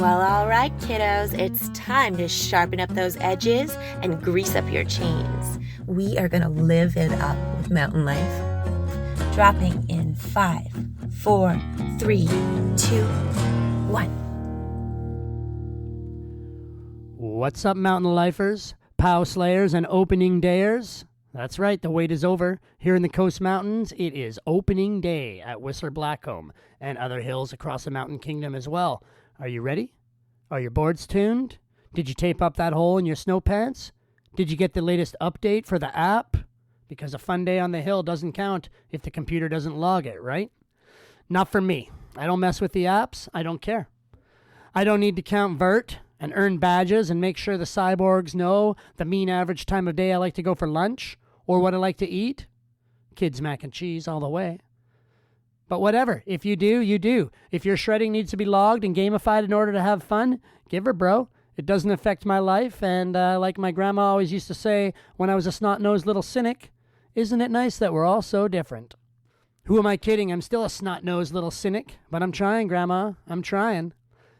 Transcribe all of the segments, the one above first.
Well, all right, kiddos, it's time to sharpen up those edges and grease up your chains. We are going to live it up with mountain life. Dropping in 5, 4, 3, 2, 1. What's up, mountain lifers, POW slayers, and opening dayers? That's right, the wait is over. Here in the Coast Mountains, it is opening day at Whistler Blackcomb and other hills across the mountain kingdom as well. Are you ready? Are your boards tuned? Did you tape up that hole in your snow pants? Did you get the latest update for the app? Because a fun day on the hill doesn't count if the computer doesn't log it, right? Not for me. I don't mess with the apps. I don't care. I don't need to count vert and earn badges and make sure the cyborgs know the mean average time of day I like to go for lunch or what I like to eat. Kids mac and cheese all the way. But whatever. If you do, you do. If your shredding needs to be logged and gamified in order to have fun, give her, bro. It doesn't affect my life. And like my grandma always used to say when I was a snot-nosed little cynic, isn't it nice that we're all so different? Who am I kidding? I'm still a snot-nosed little cynic. But I'm trying, Grandma. I'm trying.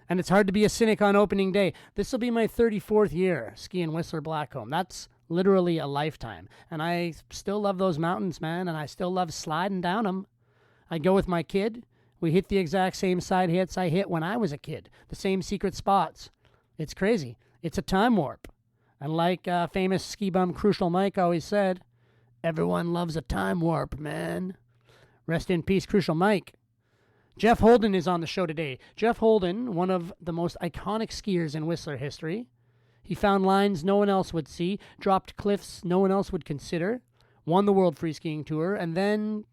And it's hard to be a cynic on opening day. This will be my 34th year skiing Whistler Blackcomb. That's literally a lifetime. And I still love those mountains, man. And I still love sliding down them. I go with my kid. We hit the exact same side hits I hit when I was a kid. The same secret spots. It's crazy. It's a time warp. And like famous ski bum Crucial Mike always said, everyone loves a time warp, man. Rest in peace, Crucial Mike. Jeff Holden is on the show today. Jeff Holden, one of the most iconic skiers in Whistler history. He found lines no one else would see, dropped cliffs no one else would consider, won the World Freeskiing Tour, and then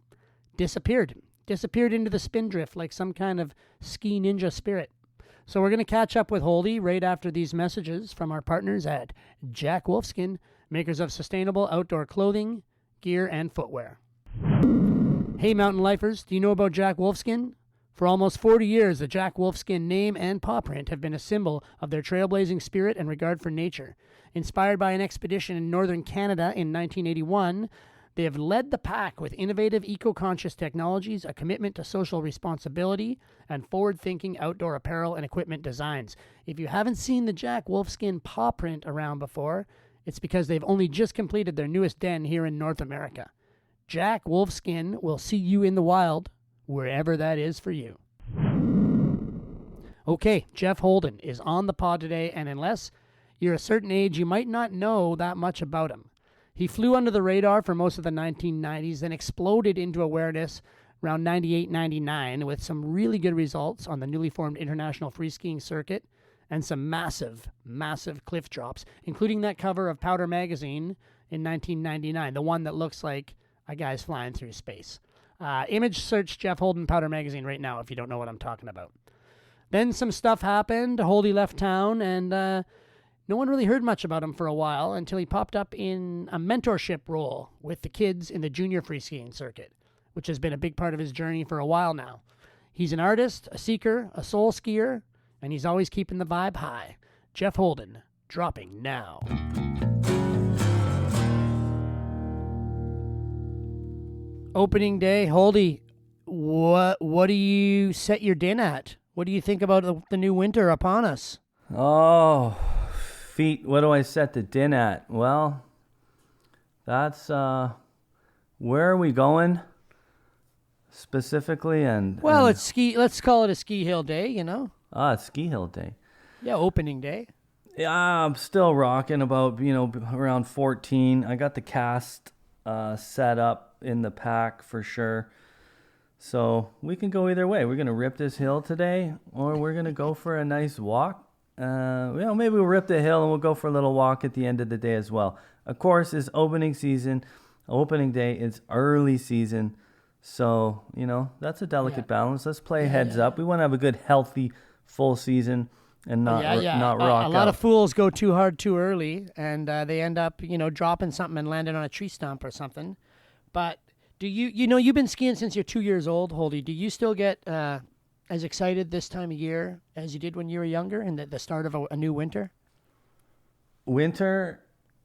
disappeared into the spindrift like some kind of ski ninja spirit. So we're going to catch up with Holdy right after these messages from our partners at Jack Wolfskin, makers of sustainable outdoor clothing, gear, and footwear. Hey, mountain lifers, do you know about Jack Wolfskin? For almost 40 years, the Jack Wolfskin name and paw print have been a symbol of their trailblazing spirit and regard for nature. Inspired by an expedition in northern Canada in 1981, they have led the pack with innovative, eco-conscious technologies, a commitment to social responsibility, and forward-thinking outdoor apparel and equipment designs. If you haven't seen the Jack Wolfskin paw print around before, it's because they've only just completed their newest den here in North America. Jack Wolfskin will see you in the wild, wherever that is for you. Okay, Jeff Holden is on the pod today, and unless you're a certain age, you might not know that much about him. He flew under the radar for most of the 1990s, then exploded into awareness around 98, 99 with some really good results on the newly formed international freeskiing circuit and some massive, massive cliff drops, including that cover of Powder Magazine in 1999, the one that looks like a guy's flying through space. Image search Jeff Holden Powder Magazine right now if you don't know what I'm talking about. Then some stuff happened. Holdy left town, and no one really heard much about him for a while until he popped up in a mentorship role with the kids in the junior freeskiing circuit, which has been a big part of his journey for a while now. He's an artist, a seeker, a soul skier, and he's always keeping the vibe high. Jeff Holden, dropping now. Opening day, Holdy, what do you set your din at? What do you think about the new winter upon us? Oh, Feet, what do I set the din at? Well, that's, where are we going specifically? Well, it's let's call it a ski hill day, you know? It's ski hill day. Yeah, opening day. Yeah, I'm still rocking about, around 14. I got the cast set up in the pack for sure. So we can go either way. We're going to rip this hill today, or we're going to go for a nice walk. Maybe we'll rip the hill and we'll go for a little walk at the end of the day as well. Of course, it's opening day, it's early season. So, that's a delicate balance. Let's play heads up. We want to have a good, healthy, full season and not rock A lot of fools go too hard too early, and they end up, dropping something and landing on a tree stump or something. But do you've been skiing since you're 2 years old, Holdy. Do you still get as excited this time of year as you did when you were younger and the start of a new winter? Winter,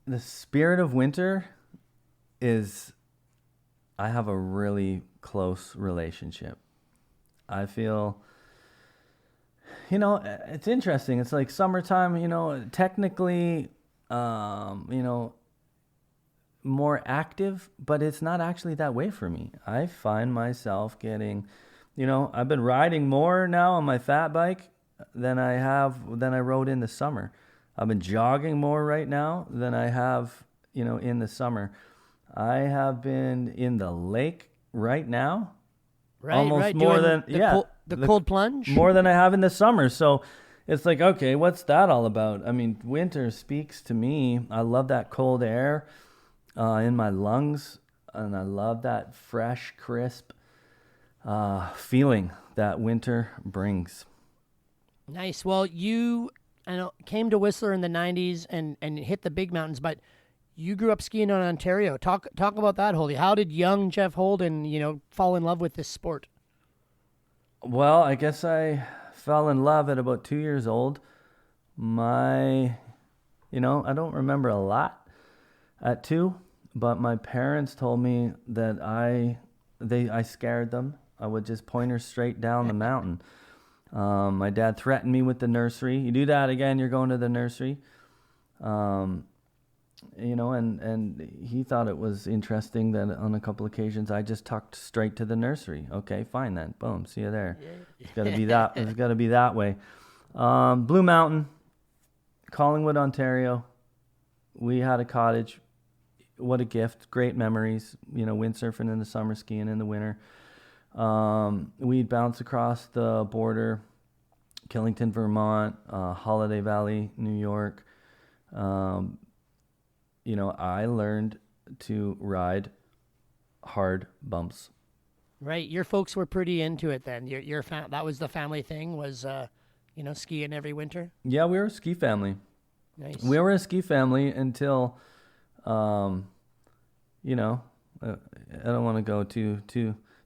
the spirit of winter is, I have a really close relationship. I feel It's interesting. It's like summertime, technically, more active, but it's not actually that way for me. I find myself getting, I've been riding more now on my fat bike than I rode in the summer. I've been jogging more right now than I have, in the summer. I have been in the lake right now. Right, almost right. more Doing than the cold plunge. more than I have in the summer. So it's like, okay, what's that all about? I mean, winter speaks to me. I love that cold air in my lungs, and I love that fresh, crisp feeling that winter brings. Nice. Well, I know, came to Whistler in the 90s and hit the big mountains, but you grew up skiing in Ontario. Talk about that, Holdy. How did young Jeff Holden, fall in love with this sport? Well, I guess I fell in love at about 2 years old. I don't remember a lot at 2, but my parents told me that I scared them. I would just point her straight down the mountain. My dad threatened me with the nursery. You do that again, you're going to the nursery. And he thought it was interesting that on a couple occasions I just tucked straight to the nursery. Okay, fine then. Boom, see you there. It's got to be that. It's got to be that way. Blue Mountain, Collingwood, Ontario. We had a cottage. What a gift! Great memories. Windsurfing in the summer, skiing in the winter. We'd bounce across the border, Killington, Vermont, Holiday Valley, New York. I learned to ride hard bumps. Right. Your folks were pretty into it then. That was the family thing, was skiing every winter. Yeah, we were a ski family. Nice. We were a ski family until, I don't want to go too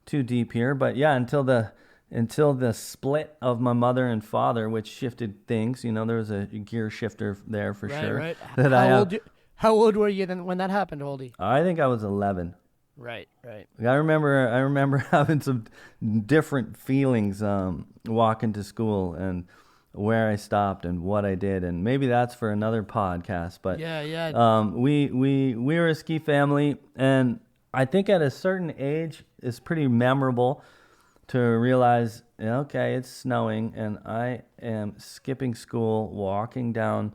deep here, but yeah, until the split of my mother and father, which shifted things. There was a gear shifter there for sure. Right. How old were you then when that happened, Holdy? I think I was 11. Right. I remember having some different feelings walking to school and where I stopped and what I did, and maybe that's for another podcast. But we were a ski family, and I think at a certain age it's pretty memorable to realize, okay, it's snowing and I am skipping school, walking down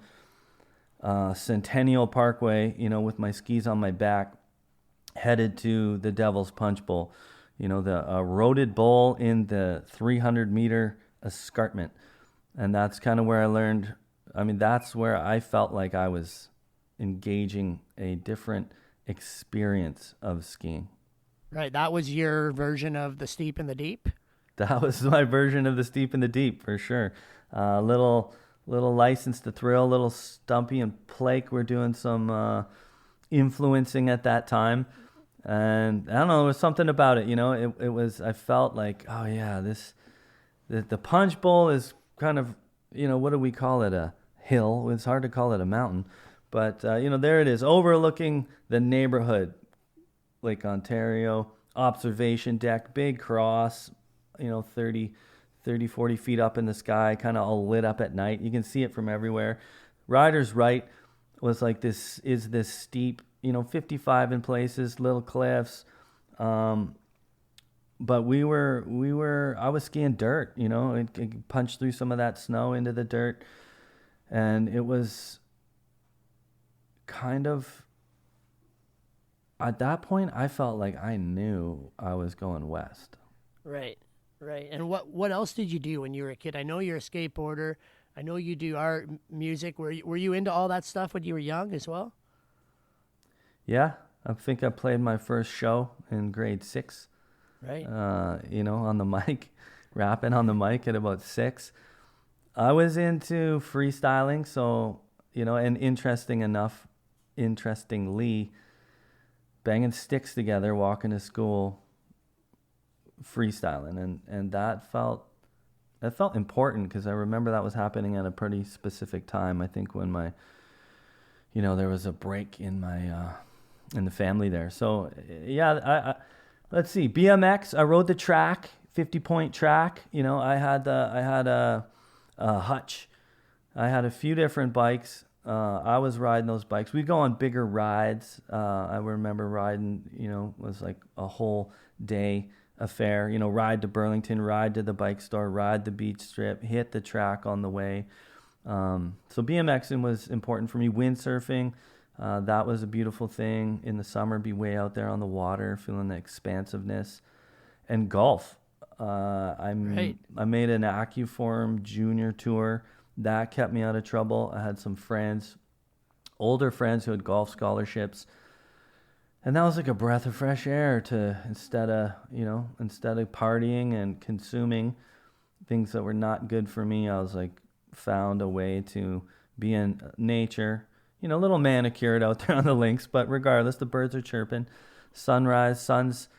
Centennial Parkway, with my skis on my back, headed to the Devil's Punch Bowl, the eroded bowl in the 300-meter escarpment. And that's kind of where I learned. That's where I felt like I was engaging a different experience of skiing. Right. That was your version of the steep and the deep? That was my version of the steep and the deep, for sure. Little License to Thrill, little Stumpy and Plake were doing some influencing at that time. And I don't know, there was something about it, it was, I felt like, oh yeah, the Punch Bowl is kind of, what do we call it? A hill. It's hard to call it a mountain. But, there it is, overlooking the neighborhood, Lake Ontario, observation deck, big cross, 30, 40 feet up in the sky, kind of all lit up at night. You can see it from everywhere. Rider's Right was like this steep, 55 in places, little cliffs. But I was skiing dirt, it punched through some of that snow into the dirt. And it was kind of, at that point, I felt like I knew I was going west. Right. And what else did you do when you were a kid? I know you're a skateboarder. I know you do art, music. Were you into all that stuff when you were young as well? Yeah, I think I played my first show in grade 6. Right. On the mic, rapping on the mic at about 6. I was into freestyling, so, and interestingly, banging sticks together, walking to school, freestyling, and that felt important because I remember that was happening at a pretty specific time. I think when my, there was a break in my in the family there. So yeah, let's see, BMX. I rode the track, 50-point track. I had a hutch. I had a few different bikes. I was riding those bikes. We'd go on bigger rides. I remember riding, was like a whole day affair. Ride to Burlington, ride to the bike store, ride the beach strip, hit the track on the way. So BMXing was important for me. Windsurfing, that was a beautiful thing. In the summer, be way out there on the water, feeling the expansiveness. And golf. I made an AccuForm junior tour. That kept me out of trouble. I had some friends, older friends who had golf scholarships. And that was like a breath of fresh air to instead of partying and consuming things that were not good for me, I was like found a way to be in nature, a little manicured out there on the links, but regardless, the birds are chirping, sunrise, sun's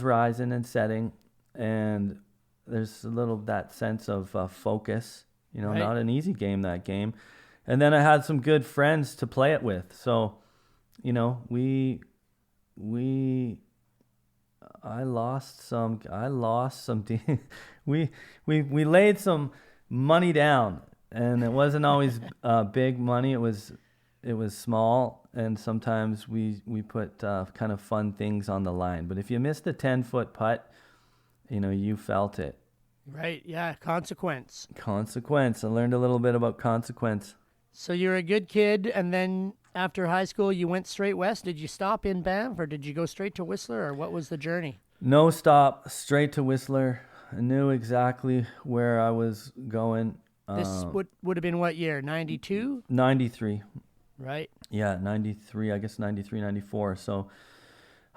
rising and setting, and there's a little that sense of focus. Not an easy game, that game. And then I had some good friends to play it with. So, I lost some, we laid some money down, and it wasn't always big money. It was small. And sometimes we put kind of fun things on the line. But if you missed a 10-foot putt, you felt it. Right, yeah, consequence. I learned a little bit about consequence. So you're a good kid, and then after high school, you went straight west. Did you stop in Banff, or did you go straight to Whistler, or what was the journey? No stop, straight to Whistler. I knew exactly where I was going. This would have been what year, 92? 93. Right. Yeah, 93, I guess 93, 94. So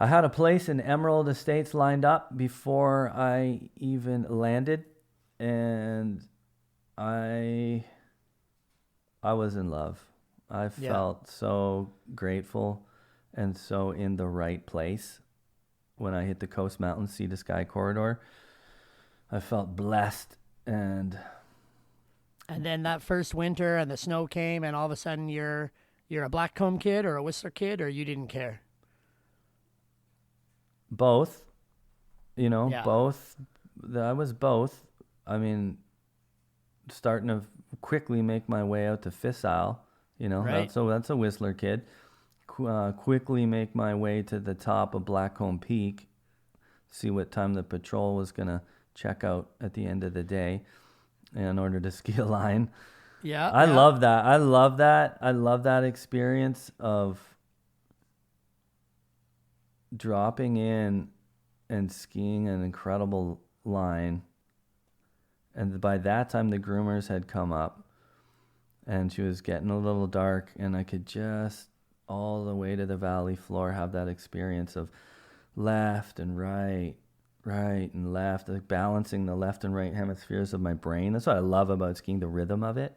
I had a place in Emerald Estates lined up before I even landed, and I was in love. I felt so grateful and so in the right place when I hit the Coast Mountain Sea to Sky corridor. I felt blessed, and then that first winter and the snow came, and all of a sudden you're a Blackcomb kid or a Whistler kid, or you didn't care? Both, both. I was both. I mean, starting to quickly make my way out to Fissile, right. That's a Whistler kid. Quickly make my way to the top of Blackcomb Peak, see what time the patrol was going to check out at the end of the day in order to ski a line. Yeah. I love that. I love that experience of dropping in and skiing an incredible line. And by that time, the groomers had come up, and she was getting a little dark, and I could just all the way to the valley floor have that experience of left and right and left, like balancing the left and right hemispheres of my brain. That's what I love about skiing, the rhythm of it.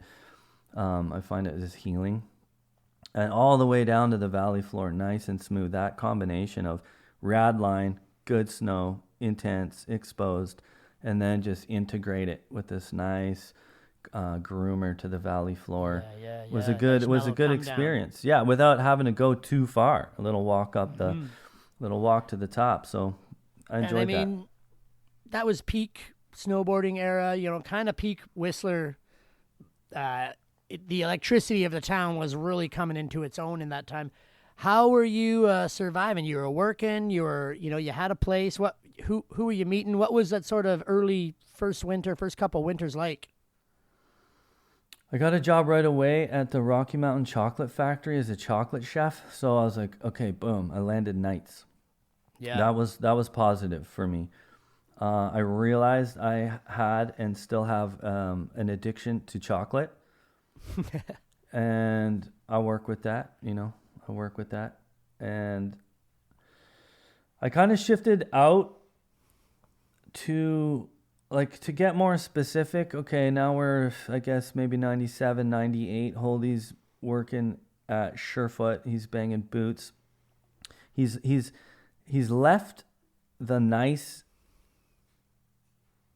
I find it just healing. And all the way down to the valley floor, nice and smooth. That combination of rad line, good snow, intense, exposed, and then just integrate it with this nice groomer to the valley floor. Was a good experience. Down. Yeah, without having to go too far. A little walk up little walk to the top. So I enjoyed that. That was peak snowboarding era. Kind of peak Whistler. The electricity of the town was really coming into its own in that time. How were you surviving? You were working. You had a place. Who were you meeting? What was that sort of early first couple winters like? I got a job right away at the Rocky Mountain Chocolate Factory as a chocolate chef. So I was like, okay, boom. I landed nights. Yeah, that was positive for me. I realized I had and still have an addiction to chocolate. And I work with that, and I kind of shifted out to get more specific. Okay, now we're, I guess, maybe 97, 98. Holdy's working at Surefoot. He's banging boots. He's left the nice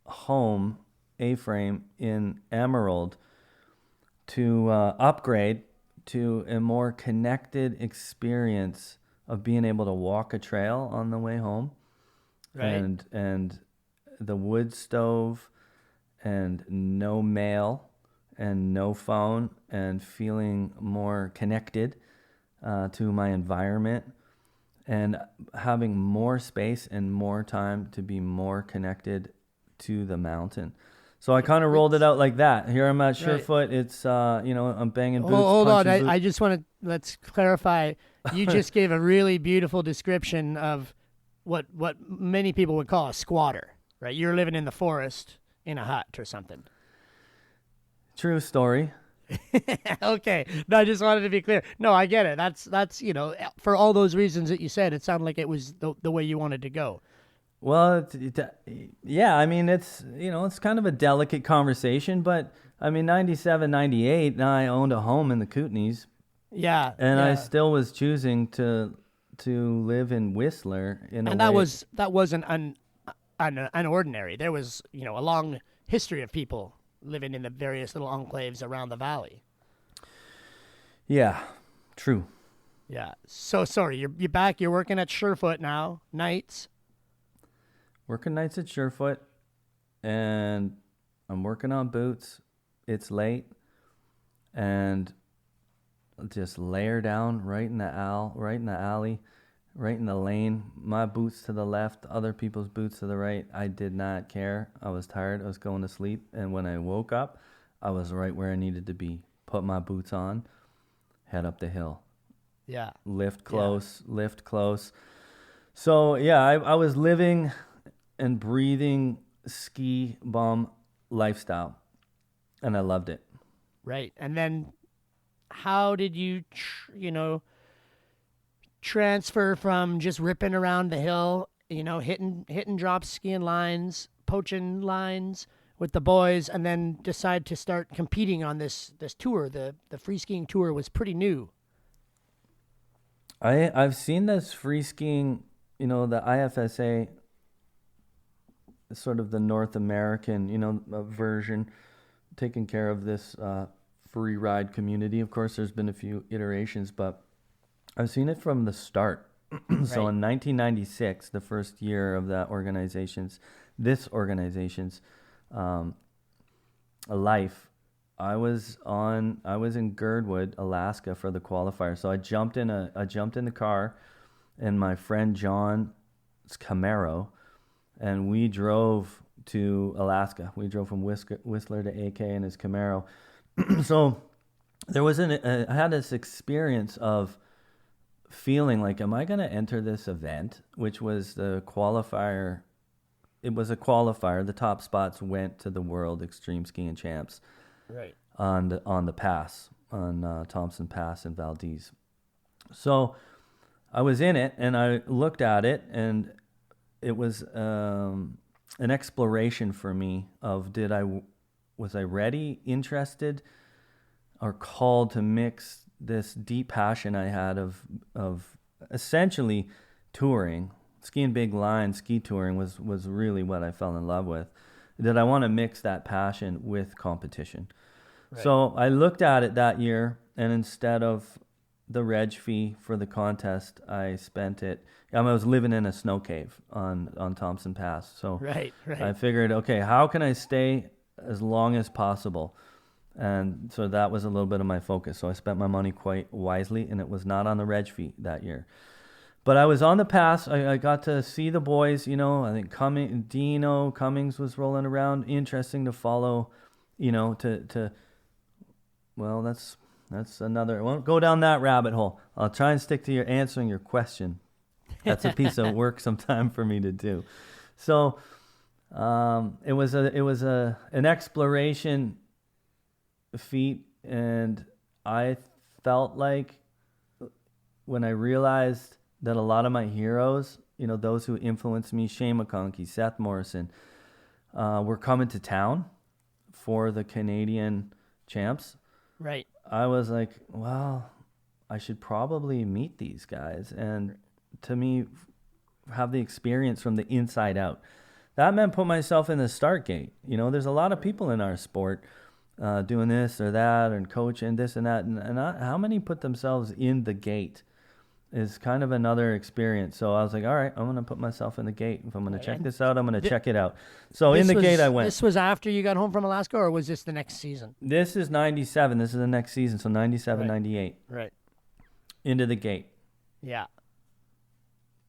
home A-frame in Emerald to upgrade to a more connected experience of being able to walk a trail on the way home. Right. And the wood stove and no mail and no phone and feeling more connected to my environment and having more space and more time to be more connected to the mountain. So I kind of rolled it out like that. Here I'm at Surefoot. It's, I'm banging boots. Hold on. punching boots. I just want to, let's clarify. You just gave a really beautiful description of what many people would call a squatter, right? You're living in the forest in a hut or something. True story. Okay. No, I just wanted to be clear. No, I get it. That's for all those reasons that you said, it sounded like it was the way you wanted to go. Well, yeah, I mean, it's kind of a delicate conversation, but I mean, 97, 98, I owned a home in the Kootenays. Yeah. And yeah. I still was choosing to live in Whistler in a way. That wasn't unordinary. There was, a long history of people living in the various little enclaves around the valley. Yeah, true. Yeah. So sorry, you're back. You're working at Surefoot now, nights. Working nights at Surefoot, and I'm working on boots. It's late, and just layer down right in the alley, right in the lane. My boots to the left, other people's boots to the right. I did not care. I was tired. I was going to sleep, and when I woke up, I was right where I needed to be. Put my boots on, head up the hill. Yeah. Lift close. So yeah, I was living and breathing ski bum lifestyle, and I loved it. Right. And then how did you, transfer from just ripping around the hill, hitting drops, skiing lines, poaching lines with the boys, and then decide to start competing on this tour? The free skiing tour was pretty new. I've seen this free skiing, the IFSA, sort of the North American, version, taking care of this free ride community. Of course, there's been a few iterations, but I've seen it from the start. So in 1996, the first year of that organization's life, I was in Girdwood, Alaska for the qualifier. So I jumped in the car in my friend John's Camaro, and we drove to Alaska. We drove from Whistler to AK in his Camaro. So there was I had this experience of feeling like, am I going to enter this event, which was the qualifier? It was a qualifier. The top spots went to the World Extreme Skiing Champs, right, on the pass, on Thompson Pass in Valdez. So I was in it, and I looked at it, and it was an exploration for me of was I ready, interested, or called to mix this deep passion I had of essentially touring. Skiing big line, ski touring was really what I fell in love with. Did I want to mix that passion with competition? Right. So I looked at it that year, and instead of the reg fee for the contest, I spent it. I was living in a snow cave on Thompson Pass. So right. I figured, okay, how can I stay as long as possible? And so that was a little bit of my focus. So I spent my money quite wisely, and it was not on the reg fee that year. But I was on the pass. I got to see the boys, I think Dino Cummings was rolling around. Interesting to follow, well, that's another, I won't go down that rabbit hole. I'll try and stick to answering your question. That's a piece of work sometime for me to do. So it was an exploration feat, and I felt like when I realized that a lot of my heroes, those who influenced me, Shane McConkey, Seth Morrison, were coming to town for the Canadian champs. Right. I was like, well, I should probably meet these guys, and to me, have the experience from the inside out. That meant put myself in the start gate. There's a lot of people in our sport doing this or that and coaching this and that, and how many put themselves in the gate is kind of another experience. So I was like, all right, I'm going to put myself in the gate. If I'm going to check this out, I'm going to check it out. So in the gate I went. This was after you got home from Alaska, or was this the next season? This is 97. This is the next season. So 97, Right. 98. Right. Into the gate. Yeah.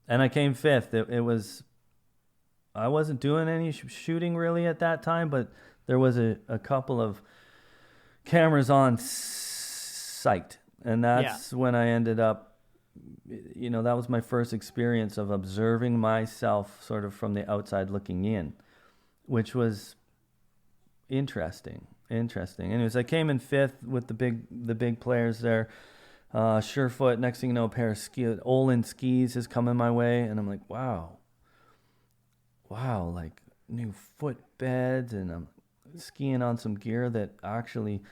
And I came fifth. It was, I wasn't doing any shooting really at that time, but there was a couple of cameras on site. And that's when I ended up, that was my first experience of observing myself sort of from the outside looking in, which was interesting. Anyways, I came in fifth with the big players there. Surefoot, next thing you know, a pair of Olin skis is coming my way. And I'm like, wow, like new footbeds, and I'm skiing on some gear that actually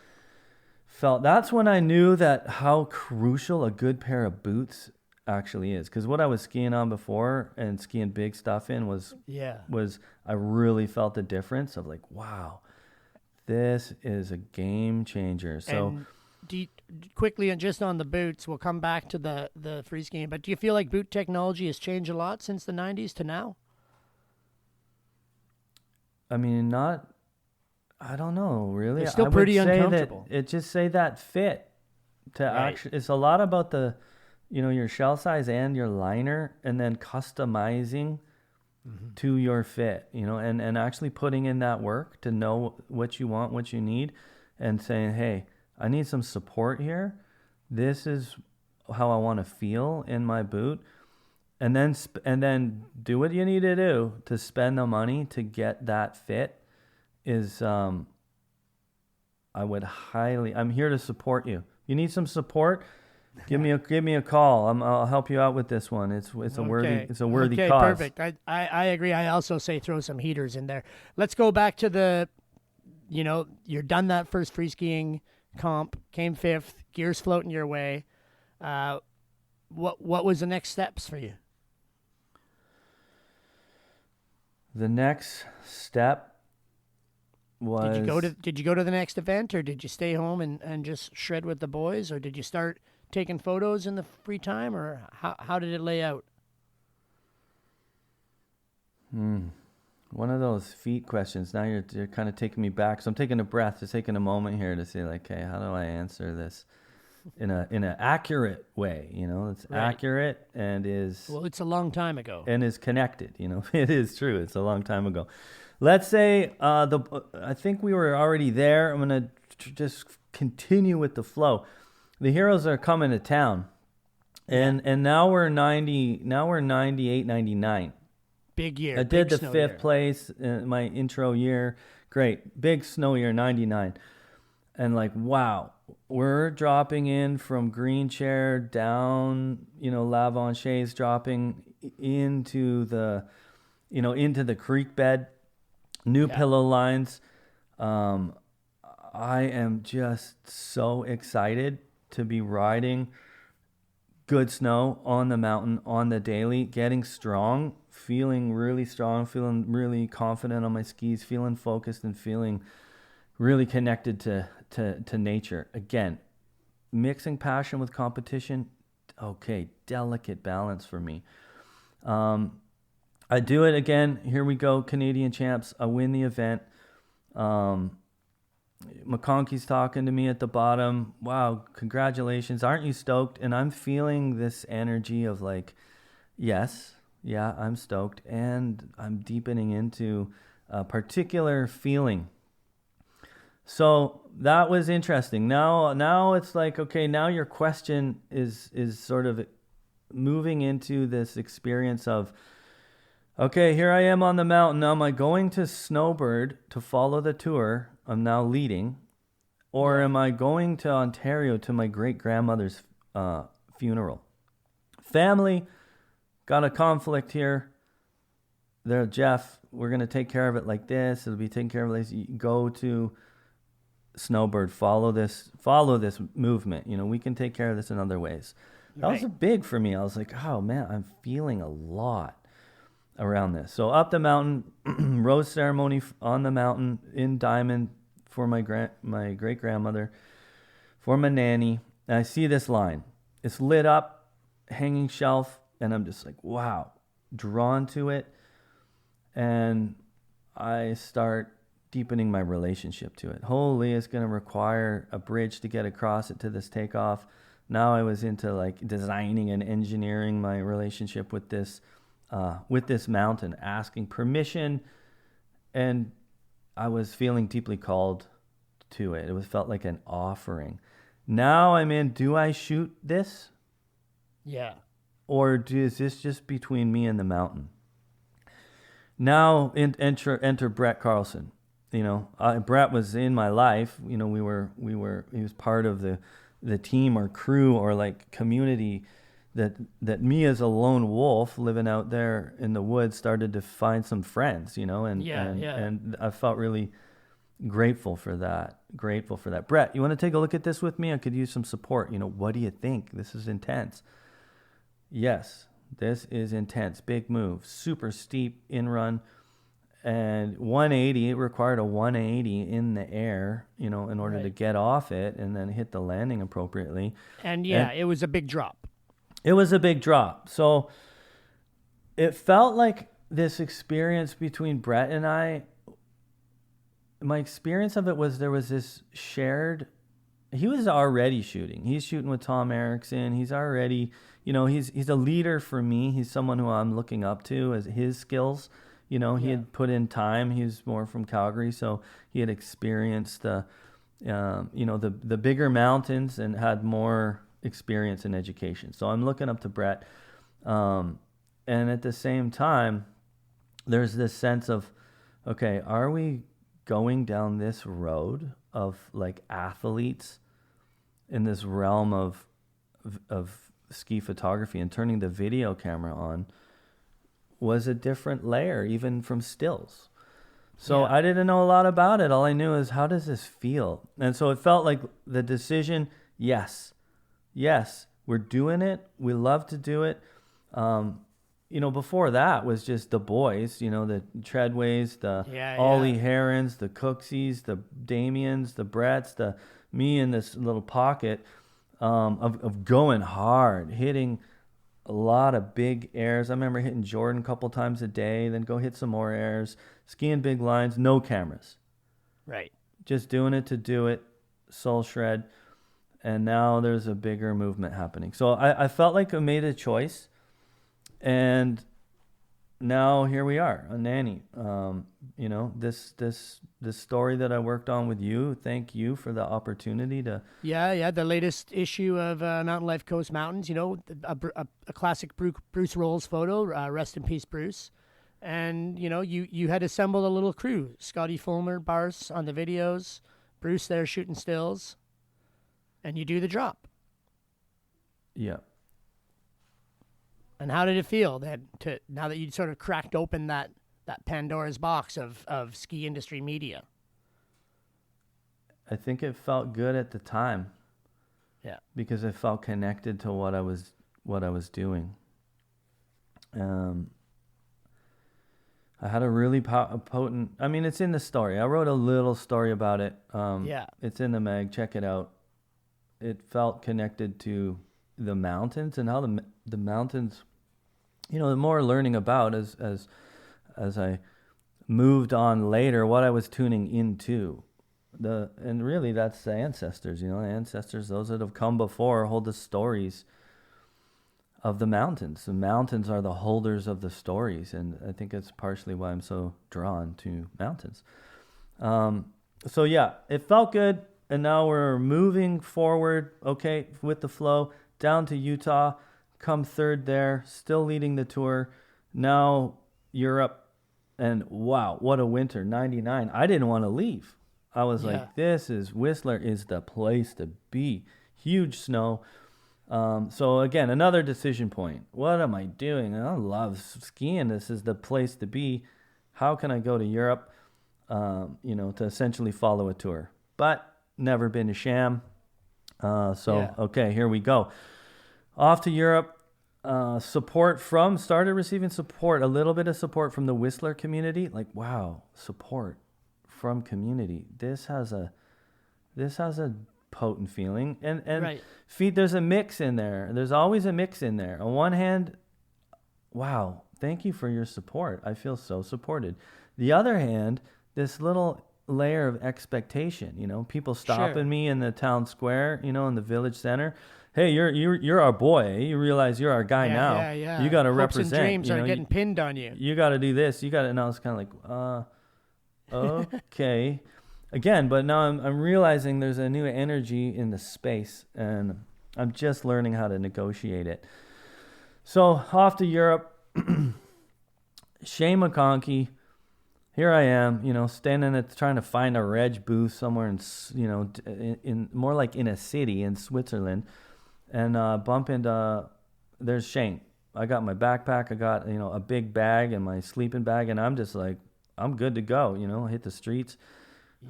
that's when I knew that how crucial a good pair of boots actually is. Because what I was skiing on before and skiing big stuff in was I really felt the difference of like, wow, this is a game changer. So quickly, and just on the boots, we'll come back to the free skiing, but do you feel like boot technology has changed a lot since the 90s to now? I mean, I don't know, really. They're still pretty uncomfortable. It just say that fit to actually. It's a lot about the, your shell size and your liner, and then customizing to your fit. And actually putting in that work to know what you want, what you need, and saying, hey, I need some support here. This is how I want to feel in my boot, and then do what you need to do to spend the money to get that fit. Is I'm here to support you. You need some support? Give me a call. I'll help you out with this one. It's a worthy cause. Perfect. I agree. I also say throw some heaters in there. Let's go back to you're done that first free skiing comp, came fifth, gears floating your way. What was the next steps for you? The next step was, did you go to the next event, or did you stay home and just shred with the boys, or did you start taking photos in the free time, or how did it lay out? One of those feet questions. Now you're kind of taking me back. So I'm taking a breath, just taking a moment here to say, like, hey, how do I answer this in an accurate way? It's accurate and is... Well, it's a long time ago. And is connected, It is true. It's a long time ago. Let's say I think we were already there. I'm going to just continue with the flow. The heroes are coming to town. And now we're 98, 99. Big year. I did the fifth place in my intro year. Great. Big snow year, 99. And like, wow, we're dropping in from Green Chair down, Lavonchets, dropping into the creek bed, new pillow lines. I am just so excited to be riding good snow on the mountain, on the daily, getting strong, feeling really strong, feeling really confident on my skis, feeling focused, and feeling really connected to nature. Again, mixing passion with competition, okay, delicate balance for me. I do it again. Here we go, Canadian champs. I win the event. McConkey's talking to me at the bottom. Wow, congratulations. Aren't you stoked? And I'm feeling this energy of like, yes, yeah, I'm stoked. And I'm deepening into a particular feeling. So that was interesting. Now it's like, okay, now your question is sort of moving into this experience of, okay, here I am on the mountain. Now, am I going to Snowbird to follow the tour? I'm now leading. Or am I going to Ontario to my great-grandmother's funeral? Family, got a conflict here. There, Jeff, we're going to take care of it like this. It'll be taken care of like this. You go to Snowbird, follow this movement. We can take care of this in other ways. That was big for me. I was like, oh, man, I'm feeling a lot around this. So up the mountain, rose ceremony on the mountain in Diamond for my great grandmother, for my nanny. And I see this line. It's lit up, hanging shelf, and I'm just like, wow, drawn to it. And I start deepening my relationship to it. Holy, it's going to require a bridge to get across it to this takeoff. Now I was into like designing and engineering my relationship with this mountain, asking permission, and I was feeling deeply called to it. It felt like an offering. Now I'm in, do I shoot this? Yeah. Or is this just between me and the mountain? Now enter Brett Carlson. Brett was in my life. He was part of the team or crew or like community that me as a lone wolf living out there in the woods started to find some friends, and I felt really grateful for that. Brett, you want to take a look at this with me? I could use some support. What do you think? This is intense. Yes, this is intense. Big move, super steep in run. And 180, it required a 180 in the air, in order to get off it and then hit the landing appropriately. And it was a big drop. It was a big drop. So it felt like this experience between Brett and I, my experience of it was there was this shared, he was already shooting. He's shooting with Tom Erickson. He's already, he's a leader for me. He's someone who I'm looking up to as his skills. He had put in time. He was more from Calgary, so he had experienced the bigger mountains and had more experience in education. So I'm looking up to Brett, and at the same time, there's this sense of, okay, are we going down this road of like athletes in this realm of ski photography, and turning the video camera on was a different layer, even from stills. So I didn't know a lot about it. All I knew is, how does this feel? And so it felt like the decision, yes, we're doing it. We love to do it. Before that was just the boys, the Treadways, the Ollie Herons, the Cooksies, the Damians, the Bretts, me in this little pocket of going hard, hitting a lot of big airs. I remember hitting Jordan a couple times a day, then go hit some more airs, skiing big lines, no cameras. Right. Just doing it to do it, soul shred. And now there's a bigger movement happening. So I felt like I made a choice. And now here we are on Nanny. This story that I worked on with you. Thank you for the opportunity to. Yeah. The latest issue of Mountain Life Coast Mountains. A classic Bruce Rolls photo. Rest in peace, Bruce. And you had assembled a little crew. Scotty Fulmer, Bars on the videos. Bruce there shooting stills. And you do the drop. Yeah. And how did it feel now that you'd sort of cracked open that Pandora's box of ski industry media? I think it felt good at the time. Yeah. Because I felt connected to what I was doing. I had a really potent. I mean, it's in the story. I wrote a little story about it. It's in the mag. Check it out. It felt connected to the mountains and how the mountains, the more learning about as I moved on later, what I was tuning into. And really that's the ancestors, the ancestors, those that have come before, hold the stories of the mountains. The mountains are the holders of the stories, and I think it's partially why I'm so drawn to mountains. So yeah, it felt good, and now we're moving forward, okay, with the flow, down to Utah, come third there, still leading the tour. Now Europe, and wow, what a winter, 99. I didn't want to leave. I was like, Whistler is the place to be. Huge snow. So again, another decision point. What am I doing? I love skiing. This is the place to be. How can I go to Europe, to essentially follow a tour? But never been to Sham. Okay, here we go. Off to Europe. Started receiving support, a little bit of support from the Whistler community. Like, wow, support from community. This has a potent feeling. And Right. feet, there's a mix in there. There's always a mix in there. On one hand, wow, thank you for your support. I feel so supported. The other hand, this little layer of expectation, people stopping me in the town square, in the village center. Hey, you're our boy. You realize you're our guy now. Yeah. You got to Hopes represent. and dreams are getting pinned on you. You got to do this. You got to. And I was kind of like, okay. Again, but now I'm realizing there's a new energy in the space, and I'm just learning how to negotiate it. So off to Europe. Shane McConkey. Here I am, standing trying to find a reg booth somewhere in more like in a city in Switzerland, and bump into, there's Shane. I got my backpack, I got, a big bag and my sleeping bag, and I'm just like, I'm good to go, hit the streets.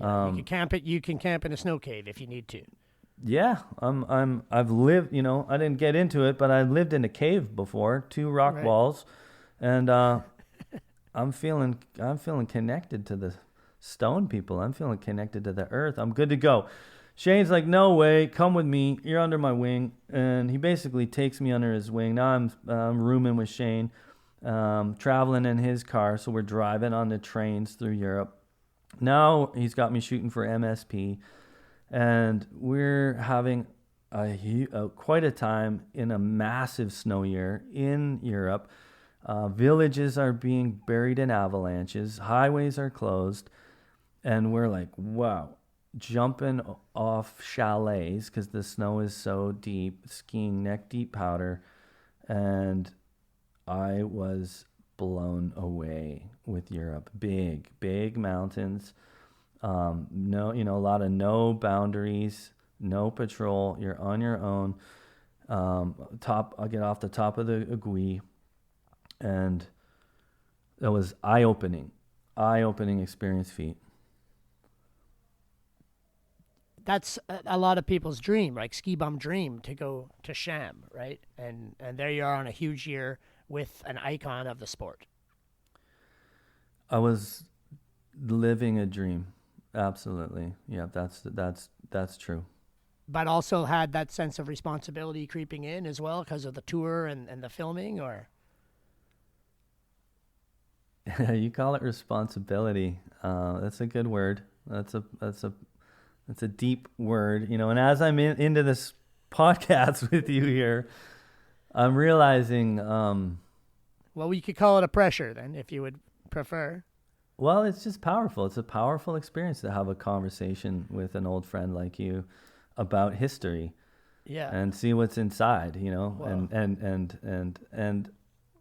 Yeah, you can camp in a snow cave if you need to. Yeah, I've lived, I didn't get into it, but I've lived in a cave before, 2 rock walls, and I'm feeling connected to the stone people. I'm feeling connected to the earth. I'm good to go. Shane's like, no way, come with me. You're under my wing. And he basically takes me under his wing. Now I'm rooming with Shane, traveling in his car. So we're driving on the trains through Europe. Now he's got me shooting for MSP. And we're having quite a time in a massive snow year in Europe. Villages are being buried in avalanches. Highways are closed. And we're like, wow, jumping off chalets because the snow is so deep, skiing neck deep powder. And I was blown away with Europe. Big, big mountains. No, a lot of no boundaries, no patrol. You're on your own. I'll get off the top of the Aiguille. And that was eye-opening experience, Feet. That's a lot of people's dream, like ski bum dream, to go to Sham, right? And there you are on a huge year with an icon of the sport. I was living a dream. Absolutely. Yeah, that's true. But also had that sense of responsibility creeping in as well because of the tour and the filming, or? You call it responsibility. That's a good word. That's a deep word, And as I'm into this podcast with you here, I'm realizing. Well, we could call it a pressure then, if you would prefer. Well, it's just powerful. It's a powerful experience to have a conversation with an old friend like you about history. Yeah. And see what's inside, Wow. and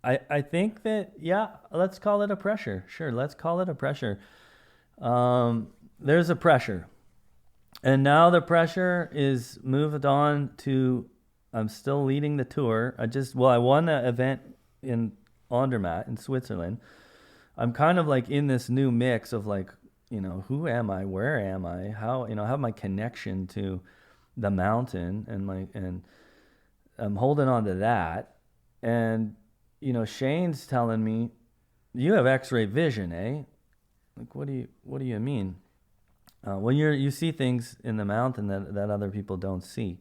I think that, yeah, let's call it a pressure. Sure, let's call it a pressure. There's a pressure. And now the pressure is moved on to, I'm still leading the tour. I won an event in Andermatt in Switzerland. I'm kind of like in this new mix of like, who am I? Where am I? How, I have my connection to the mountain and I'm holding on to that. And, Shane's telling me, you have X-ray vision, eh? Like, what do you mean? Well, you see things in the mountain that other people don't see.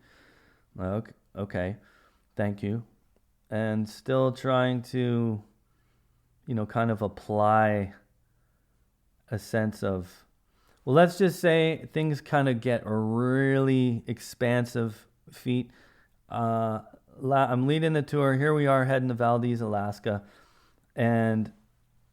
Okay, thank you. And still trying to, kind of apply a sense of, well, let's just say things kind of get really expansive, Feet. I'm leading the tour. Here we are heading to Valdez, Alaska. And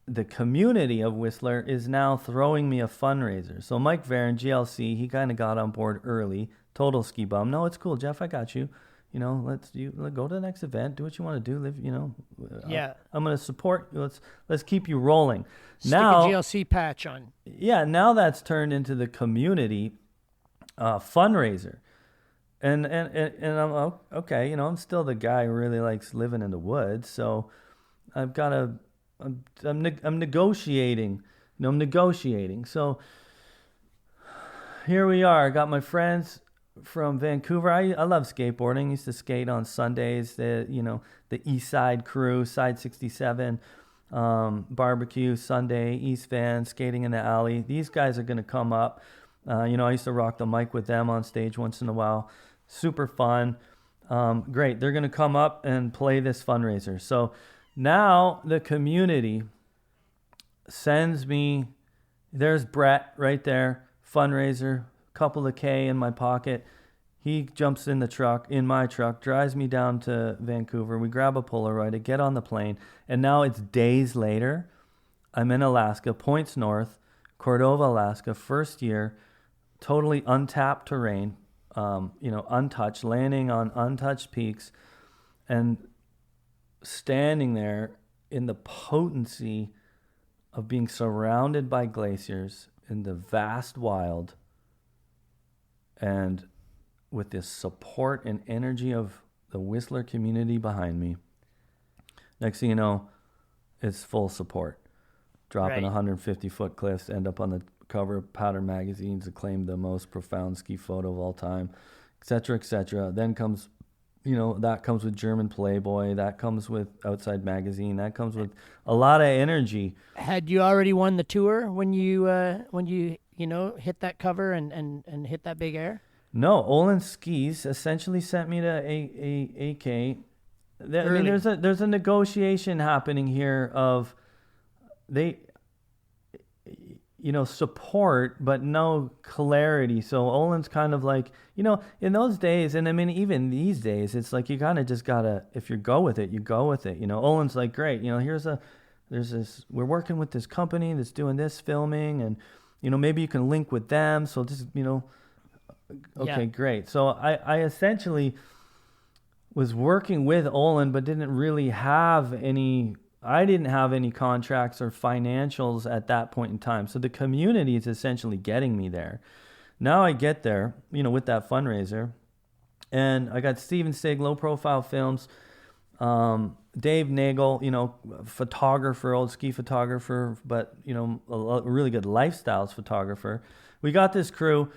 the community of Whistler is now throwing me a fundraiser. So Mike Varon, GLC, he kind of got on board early. Total ski bum. No, it's cool, Jeff. I got you. Let's go to the next event. Do what you want to do. Live. Yeah. I'm going to support. Let's keep you rolling. Stick Now, a GLC patch on. Yeah. Now that's turned into the community fundraiser. And I'm okay. I'm still the guy who really likes living in the woods. So I've got to. I'm negotiating. I'm negotiating. So here we are. I got my friends from Vancouver. I love skateboarding. I used to skate on Sundays. The East Side crew, Side 67, barbecue Sunday, East Van, skating in the alley. These guys are going to come up. I used to rock the mic with them on stage once in a while. Super fun. Great. They're going to come up and play this fundraiser. So now the community sends me, there's Brett right there, fundraiser, couple of K in my pocket. He jumps in my truck, drives me down to Vancouver. We grab a Polaroid, I get on the plane, and now it's days later. I'm in Alaska, points north, Cordova, Alaska, first year, totally untapped terrain, untouched, landing on untouched peaks, and standing there in the potency of being surrounded by glaciers in the vast wild, and with this support and energy of the Whistler community behind me. Next thing you know, it's full support. Dropping 150-foot cliffs, end up on the cover of Powder magazines, acclaimed the most profound ski photo of all time, etc., etc. Then comes, that comes with German Playboy, that comes with Outside Magazine, that comes with a lot of energy. Had you already won the tour when you hit that cover and hit that big air? No, Olin Skis essentially sent me to AK. There's a negotiation happening here of support, but no clarity. So Olin's kind of like, in those days, and I mean, even these days, it's like you kind of just gotta, if you go with it, you go with it. Olin's like, great, we're working with this company that's doing this filming, and, maybe you can link with them. So just, okay, great. So I essentially was working with Olin, but didn't really have any contracts or financials at that point in time. So the community is essentially getting me there. Now I get there, with that fundraiser, and I got Steven Stig, Low Profile Films, Dave Nagel, photographer, old ski photographer, but, a really good lifestyles photographer. We got this crew,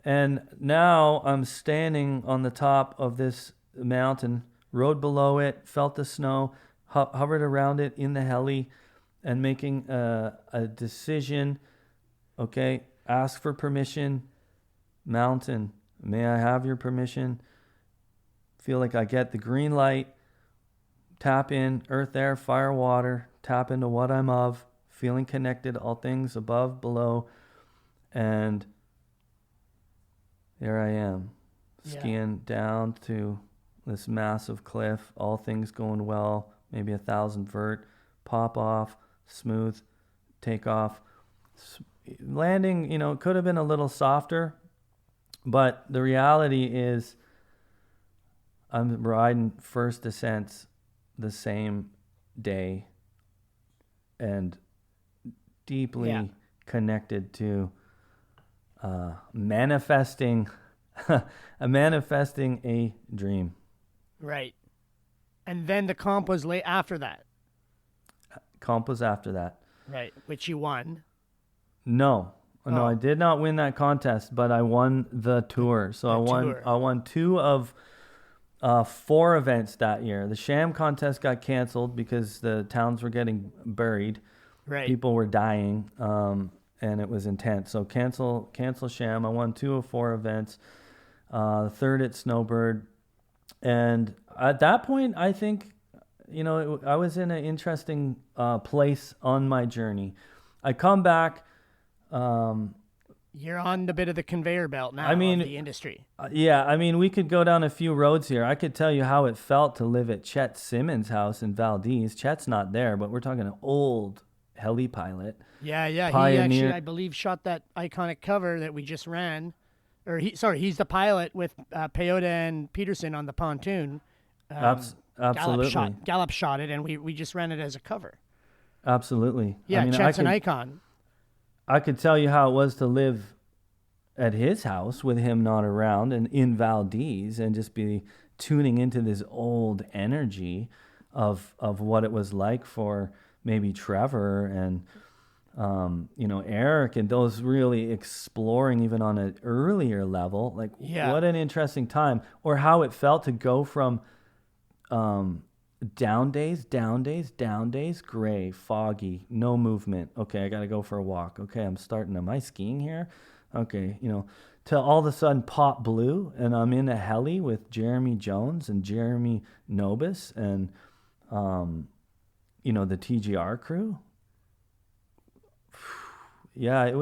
and now I'm standing on the top of this mountain, rode below it, felt the snow, hovered around it in the heli, and making a decision. Okay, ask for permission. Mountain, may I have your permission? Feel like I get the green light. Tap in, earth, air, fire, water. Tap into what I'm of. Feeling connected, all things above, below. And there I am, skiing down to this massive cliff, all things going well, maybe 1,000 vert, pop off, smooth, take off. Landing, could have been a little softer, but the reality is I'm riding first descents the same day and deeply connected to manifesting a dream. Right. And then the comp was late after that. Comp was after that. Right, which you won. No, I did not win that contest, but I won the tour. So I won 2 of 4 events that year. The Sham contest got canceled because the towns were getting buried. Right. People were dying, and it was intense. So cancel Sham. I won 2 of 4 events. The third at Snowbird. And at that point, I think, I was in an interesting place on my journey. I come back. You're on the bit of the conveyor belt now of the industry. We could go down a few roads here. I could tell you how it felt to live at Chet Simmons' house in Valdez. Chet's not there, but we're talking an old heli pilot. Yeah. Pioneer. He actually, I believe, shot that iconic cover that we just ran. He's the pilot with Peyote and Peterson on the pontoon. Absolutely. Gallup shot it, and we just ran it as a cover. Absolutely. Yeah, Chet's an icon. I could tell you how it was to live at his house with him not around and in Valdez, and just be tuning into this old energy of what it was like for maybe Trevor and Eric, and those really exploring even on an earlier level. What an interesting time. Or how it felt to go from down days, gray, foggy, no movement. Okay, I got to go for a walk. Okay, am I skiing here? Okay, till all of a sudden pop blue and I'm in a heli with Jeremy Jones and Jeremy Nobis and, the TGR crew. Yeah, it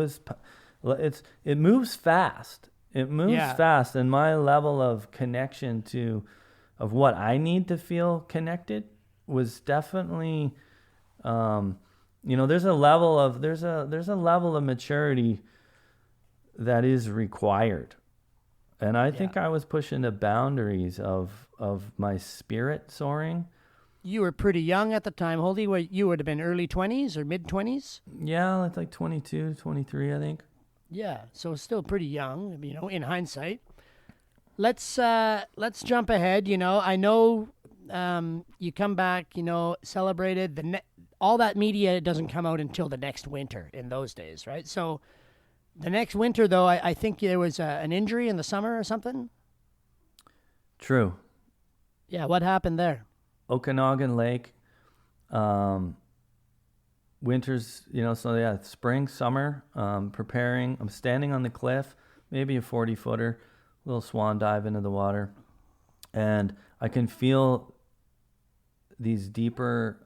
moves fast. It moves fast. And my level of connection of what I need to feel connected was definitely, there's a level of maturity that is required. And I think I was pushing the boundaries of my spirit soaring. You were pretty young at the time, Holdy. You would have been early 20s or mid 20s? Yeah, it's like 22, 23, I think. Yeah, so still pretty young, in hindsight. Let's jump ahead. I know you come back, celebrated. All that media doesn't come out until the next winter in those days, right? So the next winter, though, I think there was an injury in the summer or something. True. Yeah, what happened there? Okanagan Lake. Winters, spring, summer, preparing. I'm standing on the cliff, maybe a 40-footer, little swan dive into the water. And I can feel these deeper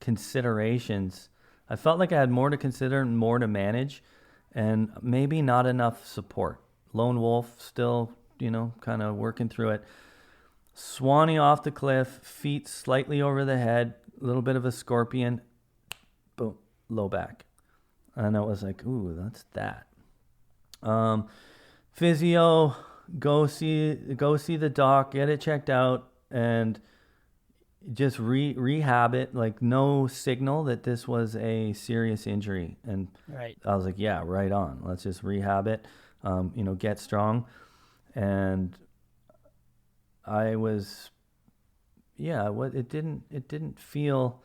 considerations. I felt like I had more to consider and more to manage and maybe not enough support. Lone wolf, still, kind of working through it. Swanning off the cliff, feet slightly over the head, a little bit of a scorpion, boom, low back. And I was like, ooh, that's that. Physio, go see the doc, get it checked out, and just rehab it. Like no signal that this was a serious injury. And right. I was like, yeah, right on. Let's just rehab it. Get strong. And I was, it didn't feel.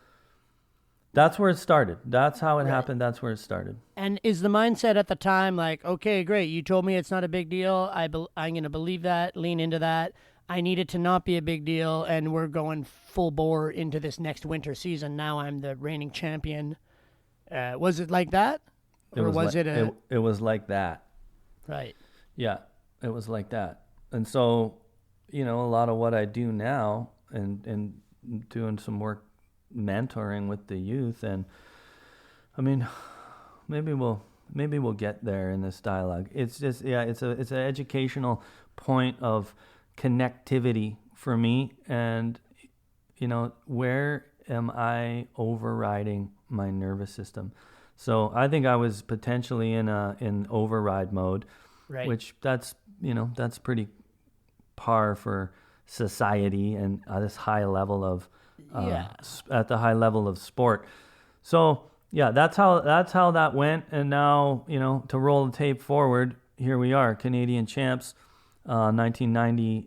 That's where it started. That's how it happened. That's where it started. And is the mindset at the time like, okay, great, you told me it's not a big deal. I'm going to believe that, lean into that. I need it to not be a big deal, and we're going full bore into this next winter season. Now I'm the reigning champion. Was it like that? It was like that. Right. Yeah, it was like that. And so, a lot of what I do now and doing some work mentoring with the youth, and I mean, maybe we'll get there in this dialogue. It's just it's an educational point of connectivity for me, and where am I overriding my nervous system? So I think I was potentially in override mode, right? Which that's pretty par for society and this high level of at the high level of sport. So that's how that went. And now, to roll the tape forward, here we are, Canadian champs, 2000,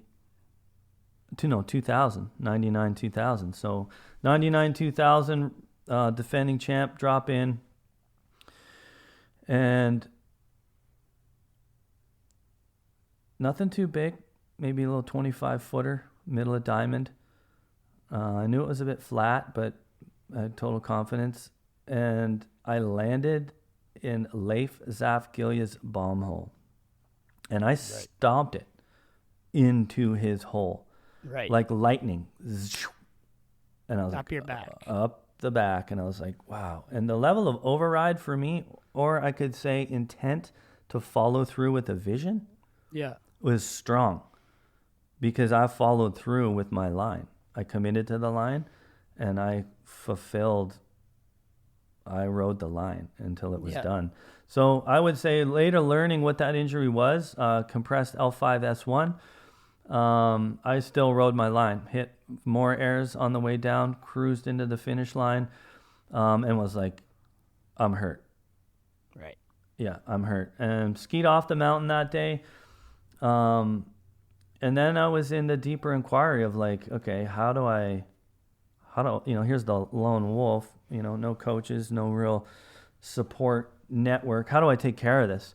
99, 2000. So 99, 2000, defending champ, drop in. And nothing too big, maybe a little 25-footer, middle of diamond. I knew it was a bit flat, but I had total confidence. And I landed in Leif Zafgilia's bomb hole. And I stomped it into his hole. Right. Like lightning. And I was up your back. Up the back. And I was like, wow. And the level of override for me, or I could say intent to follow through with a vision, was strong. Because I followed through with my line. I committed to the line, and I rode the line until it was done. So I would say later learning what that injury was, compressed L5-S1, I still rode my line, hit more airs on the way down, cruised into the finish line, and was like, I'm hurt. Right. Yeah, I'm hurt. And skied off the mountain that day. And then I was in the deeper inquiry of like, okay, here's the lone wolf, no coaches, no real support network. How do I take care of this?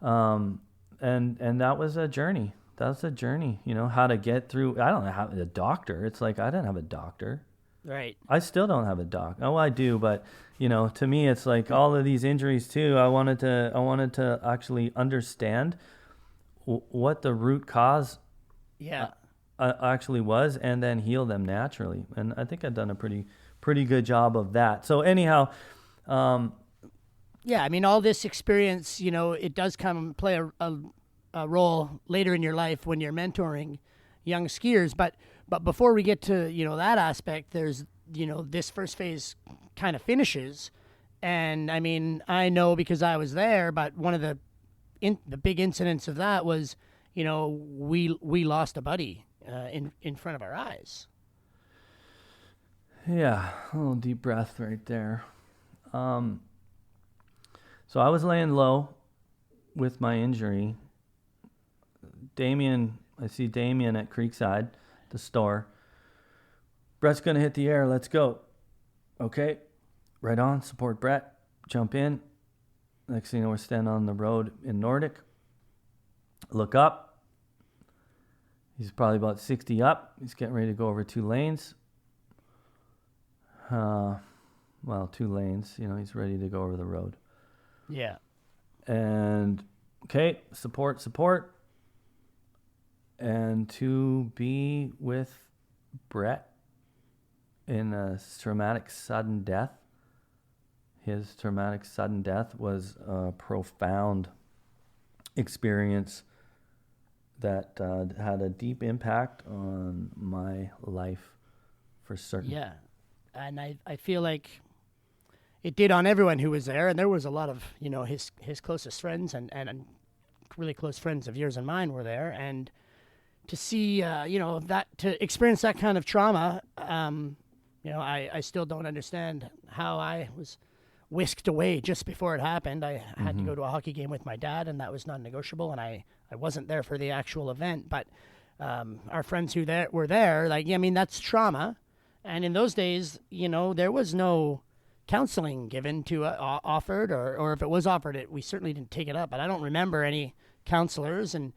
And that was a journey that's a journey, how to get through. I don't have a doctor. It's like, I didn't have a doctor. Right. I still don't have a doc. Oh, I do, but to me, it's like all of these injuries too. I wanted to actually understand what the root cause Yeah. actually was, and then heal them naturally. And I think I've done a pretty good job of that. So anyhow, yeah, I mean, all this experience, it does play a role later in your life when you're mentoring young skiers. But before we get to, that aspect, there's, this first phase kind of finishes. And I mean, I know because I was there, but one of the big incidents of that was, we lost a buddy in front of our eyes. Yeah, a little deep breath right there. So I was laying low with my injury. I see Damien at Creekside, the store. Brett's going to hit the air. Let's go. Okay. Right on. Support Brett. Jump in. Next thing you know, we're standing on the road in Nordic. Look up. He's probably about 60 up. He's getting ready to go over 2 lanes. 2 lanes. He's ready to go over the road. Yeah. And, okay, support. And to be with Brett in a traumatic sudden death, his traumatic sudden death was a profound experience that had a deep impact on my life for certain. Yeah. And I feel like it did on everyone who was there. And there was a lot of, his closest friends and really close friends of yours and mine were there. And to see, to experience that kind of trauma, I still don't understand how I was whisked away just before it happened. I had to go to a hockey game with my dad, and that was non-negotiable, and I wasn't there for the actual event. But our friends who were there, that's trauma. And in those days, there was no counseling given to offered, or if it was offered, we certainly didn't take it up. But I don't remember any counselors, and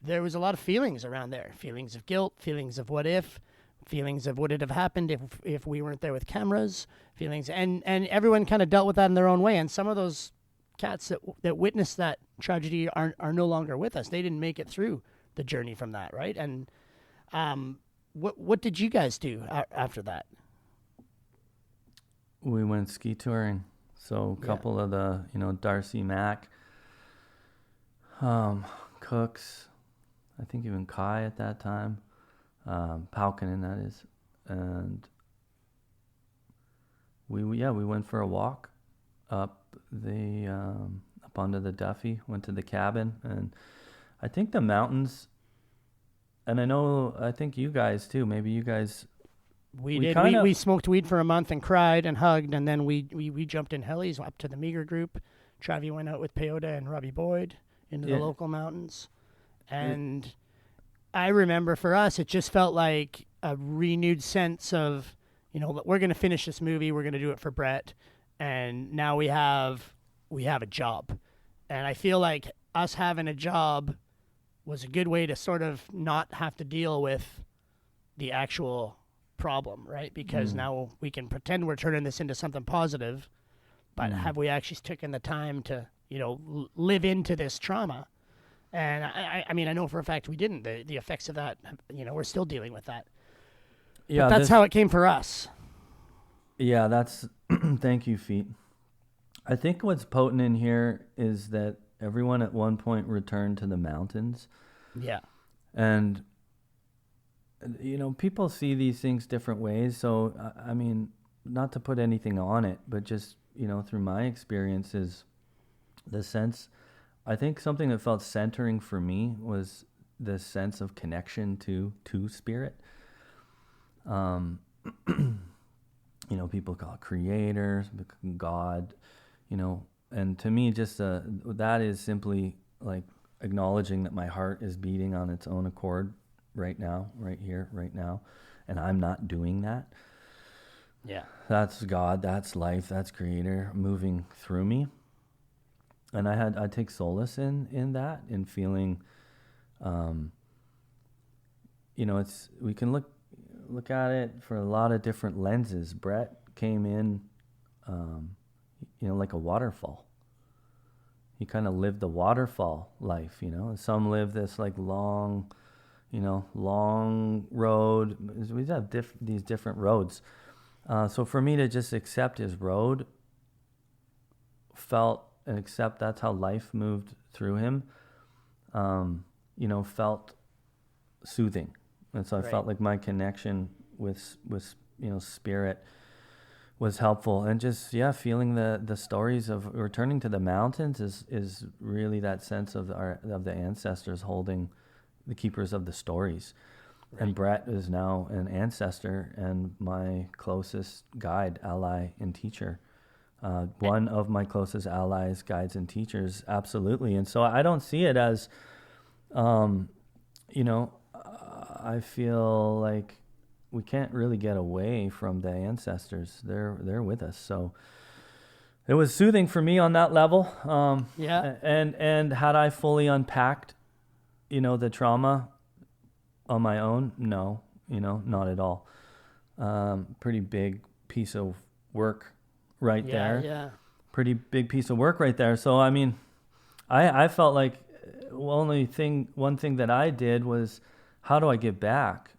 there was a lot of feelings around there, feelings of guilt, feelings of what if, feelings of would it have happened if we weren't there with cameras, feelings, and everyone kind of dealt with that in their own way. And some of those cats that witnessed that tragedy are no longer with us. They didn't make it through the journey from that, right? And what did you guys do after that? We went ski touring. So a couple of the, Darcy Mack, Cooks, I think even Kai at that time, Palkinen that is, and we went for a walk up onto the Duffy, went to the cabin, and I think the mountains, and I think you guys too. Maybe you guys. We smoked weed for a month and cried and hugged, and then we jumped in helis up to the Meager group. Travi went out with Peyote and Robbie Boyd into the local mountains. And I remember for us, it just felt like a renewed sense of, we're going to finish this movie. We're going to do it for Brett. And now we have a job. And I feel like us having a job was a good way to sort of not have to deal with the actual problem, right? Because now we can pretend we're turning this into something positive, but have we actually taken the time to, live into this trauma? And I mean, I know for a fact we didn't. The effects of that, we're still dealing with that. Yeah, but that's how it came for us. Yeah, that's. Thank you, Feet. I think what's potent in here is that everyone at one point returned to the mountains. Yeah. And, people see these things different ways. So, I mean, not to put anything on it, but just, through my experiences, the sense, I think something that felt centering for me was the sense of connection to spirit. People call it creator, God, and to me, just that is simply like acknowledging that my heart is beating on its own accord right now, right here, right now, and I'm not doing that. Yeah, that's God, that's life, that's creator moving through me. And I take solace in that, in feeling, we can look at it for a lot of different lenses. Brett came in, like a waterfall. He kind of lived the waterfall life, Some live this like long road. We have these different roads. So for me to just accept his road, and accept that's how life moved through him, felt soothing. And so I felt like my connection with spirit was helpful. And just, feeling the stories of returning to the mountains is really that sense of the ancestors holding the keepers of the stories. Right. And Brett is now an ancestor and my closest guide, ally, and teacher. One of my closest allies, guides, and teachers, absolutely. And so I don't see it as, I feel like we can't really get away from the ancestors. They're with us. So it was soothing for me on that level. And had I fully unpacked, the trauma on my own? No, not at all. Pretty big piece of work right there. Yeah. Pretty big piece of work right there. So, I mean, I felt like one thing that I did was, how do I get back?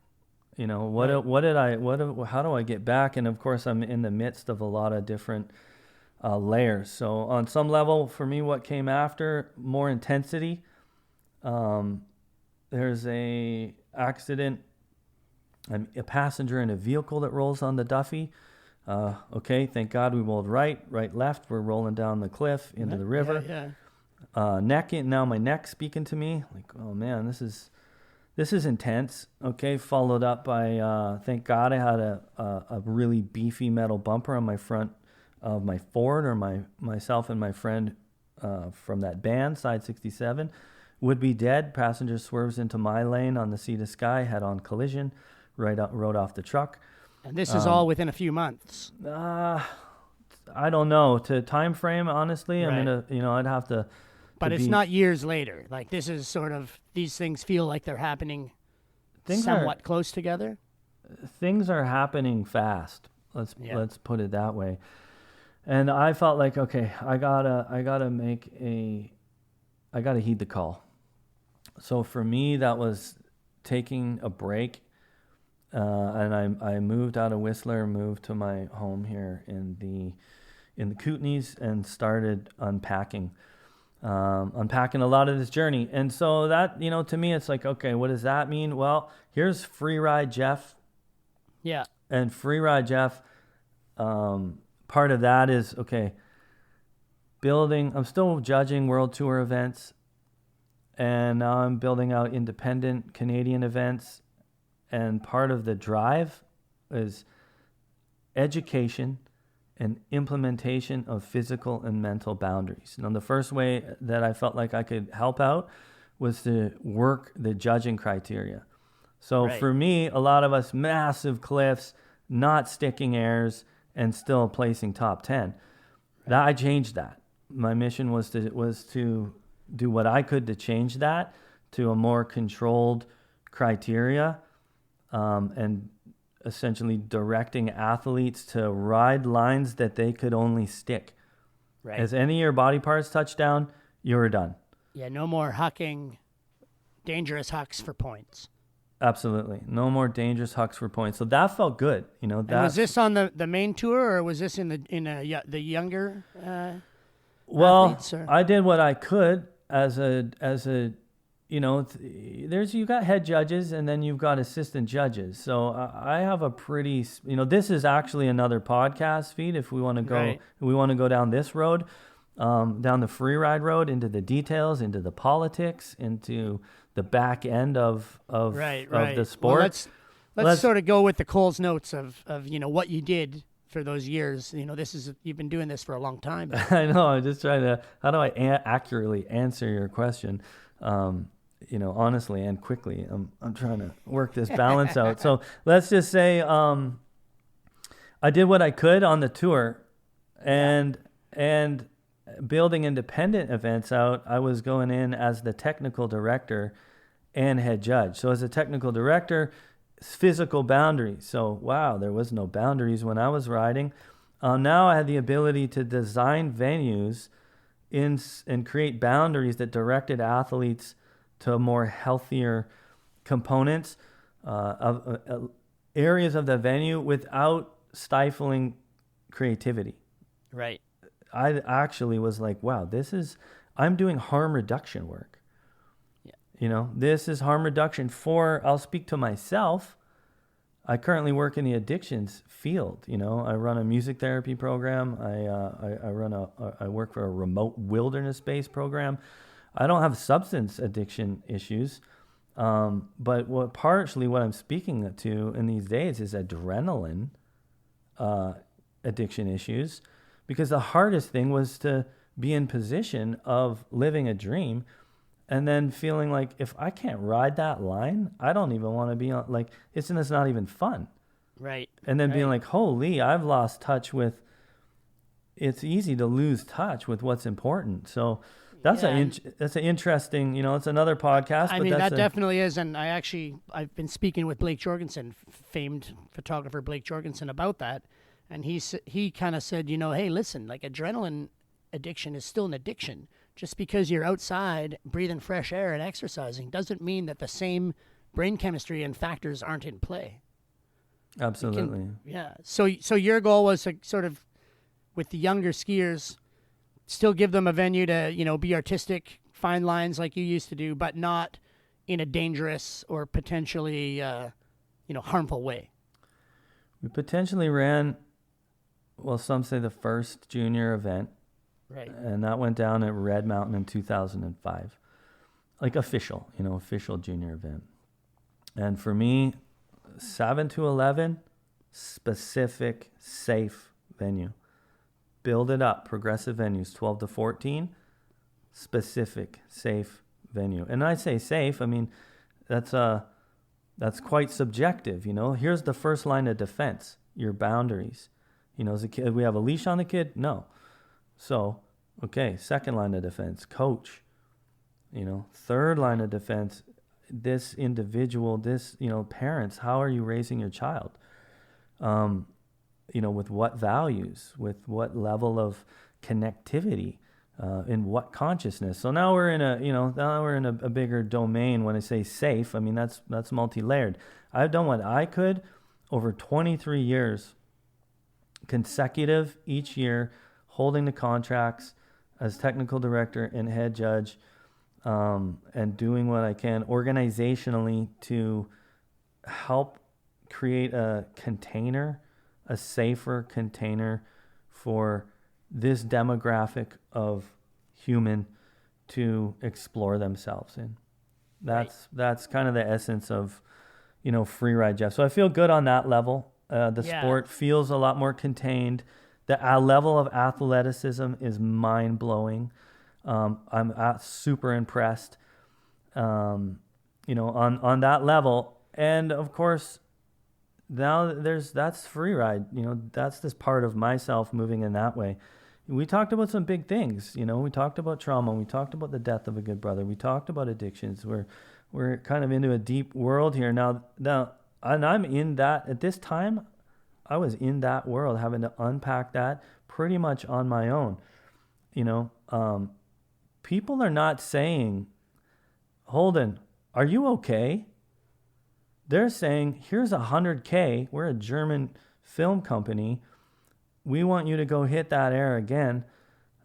How do I get back? And of course, I'm in the midst of a lot of different layers. So on some level, for me, what came after, more intensity. There's a accident. I'm a passenger in a vehicle that rolls on the Duffy. Okay, thank God we rolled right, left. We're rolling down the cliff into the river. Now my neck speaking to me, like, oh man, this is intense. Okay, followed up by, thank God I had a really beefy metal bumper on my front of my Ford, or myself and my friend from that band, side 67, would be dead. Passenger swerves into my lane on the Sea to Sky, head-on collision, rode off the truck. And this is all within a few months. I don't know to time frame. Honestly, right. I'd have to. But it's not years later. Like, this is sort of, these things feel like they're happening somewhat close together. Things are happening fast. Let's put it that way. And I felt like, okay, I gotta heed the call. So for me, that was taking a break. And I moved out of Whistler, moved to my home here in the Kootenays, and started unpacking a lot of this journey. And so that, to me, it's like, okay, what does that mean? Well, here's Free Ride Jeff. Yeah. And Free Ride Jeff, part of that is, okay, I'm still judging world tour events, and now I'm building out independent Canadian events. And part of the drive is education and implementation of physical and mental boundaries. Now, the first way that I felt like I could help out was to work the judging criteria. So for me, a lot of us, massive cliffs, not sticking airs, and still placing top 10. That I changed that. My mission was to do what I could to change that to a more controlled criteria, and essentially directing athletes to ride lines that they could only stick. Right. As any of your body parts touch down, you're done. Yeah, no more hucking, dangerous hucks for points. Absolutely. No more dangerous hucks for points. So that felt good. And was this on the main tour, or was this in the younger athletes? Or? I did what I could as a you got head judges, and then you've got assistant judges. So I have a pretty, this is actually another podcast feed. If we want to go, down this road, down the free ride road, into the details, into the politics, into the back end of the sport. Well, let's sort of go with the Cole's notes of what you did for those years. You've been doing this for a long time. I know. I'm just trying to. How do I accurately answer your question? Honestly and quickly. I'm trying to work this balance out. So let's just say I did what I could on the tour, and building independent events out, I was going in as the technical director and head judge. So as a technical director, physical boundaries. So wow, there was no boundaries when I was riding. Now I had the ability to design venues and create boundaries that directed athletes to more healthier components of areas of the venue without stifling creativity. Right. I actually was like, wow, I'm doing harm reduction work. Yeah. This is harm reduction I'll speak to myself. I currently work in the addictions field. I run a music therapy program. I work for a remote wilderness-based program. I don't have substance addiction issues. But partially what I'm speaking to in these days is adrenaline addiction issues, because the hardest thing was to be in position of living a dream and then feeling like, if I can't ride that line, I don't even want to be on, like, it's not even fun. Right. And then being like, holy, I've lost touch with, it's easy to lose touch with what's important. So that's that's an interesting, it's another podcast. I mean, that definitely is. And I've been speaking with Blake Jorgensen, famed photographer Blake Jorgensen, about that. And he kind of said, hey, listen, like, adrenaline addiction is still an addiction. Just because you're outside breathing fresh air and exercising doesn't mean that the same brain chemistry and factors aren't in play. Absolutely. So your goal was to sort of, with the younger skiers, still give them a venue to, be artistic, find lines like you used to do, but not in a dangerous or potentially, harmful way. We potentially ran, well, some say the first junior event. Right. And that went down at Red Mountain in 2005. Like official junior event. And for me, 7 to 11, specific, safe venue. Build it up, progressive venues. 12 to 14, specific, safe venue. And I say safe, I mean, that's quite subjective, Here's the first line of defense, your boundaries. As a kid, we have a leash on the kid? No. So, okay, second line of defense, coach. Third line of defense, this individual, parents, how are you raising your child? With what values, with what level of connectivity, in what consciousness. So now we're in a bigger domain. When I say safe, I mean, that's multi-layered. I've done what I could over 23 years consecutive each year, holding the contracts as technical director and head judge, and doing what I can organizationally to help create a safer container for this demographic of human to explore themselves in. That's kind of the essence of, free ride, Jeff. So I feel good on that level. The sport feels a lot more contained. The level of athleticism is mind-blowing. I'm super impressed, on that level. And, of course, now that's free ride. That's this part of myself moving in that way. We talked about some big things. We talked about trauma. We talked about the death of a good brother. We talked about addictions. We're kind of into a deep world here now, and I'm in that at this time. I was in that world, having to unpack that pretty much on my own. People are not saying, Holden, are you okay? They're saying, here's $100K. We're a German film company. We want you to go hit that air again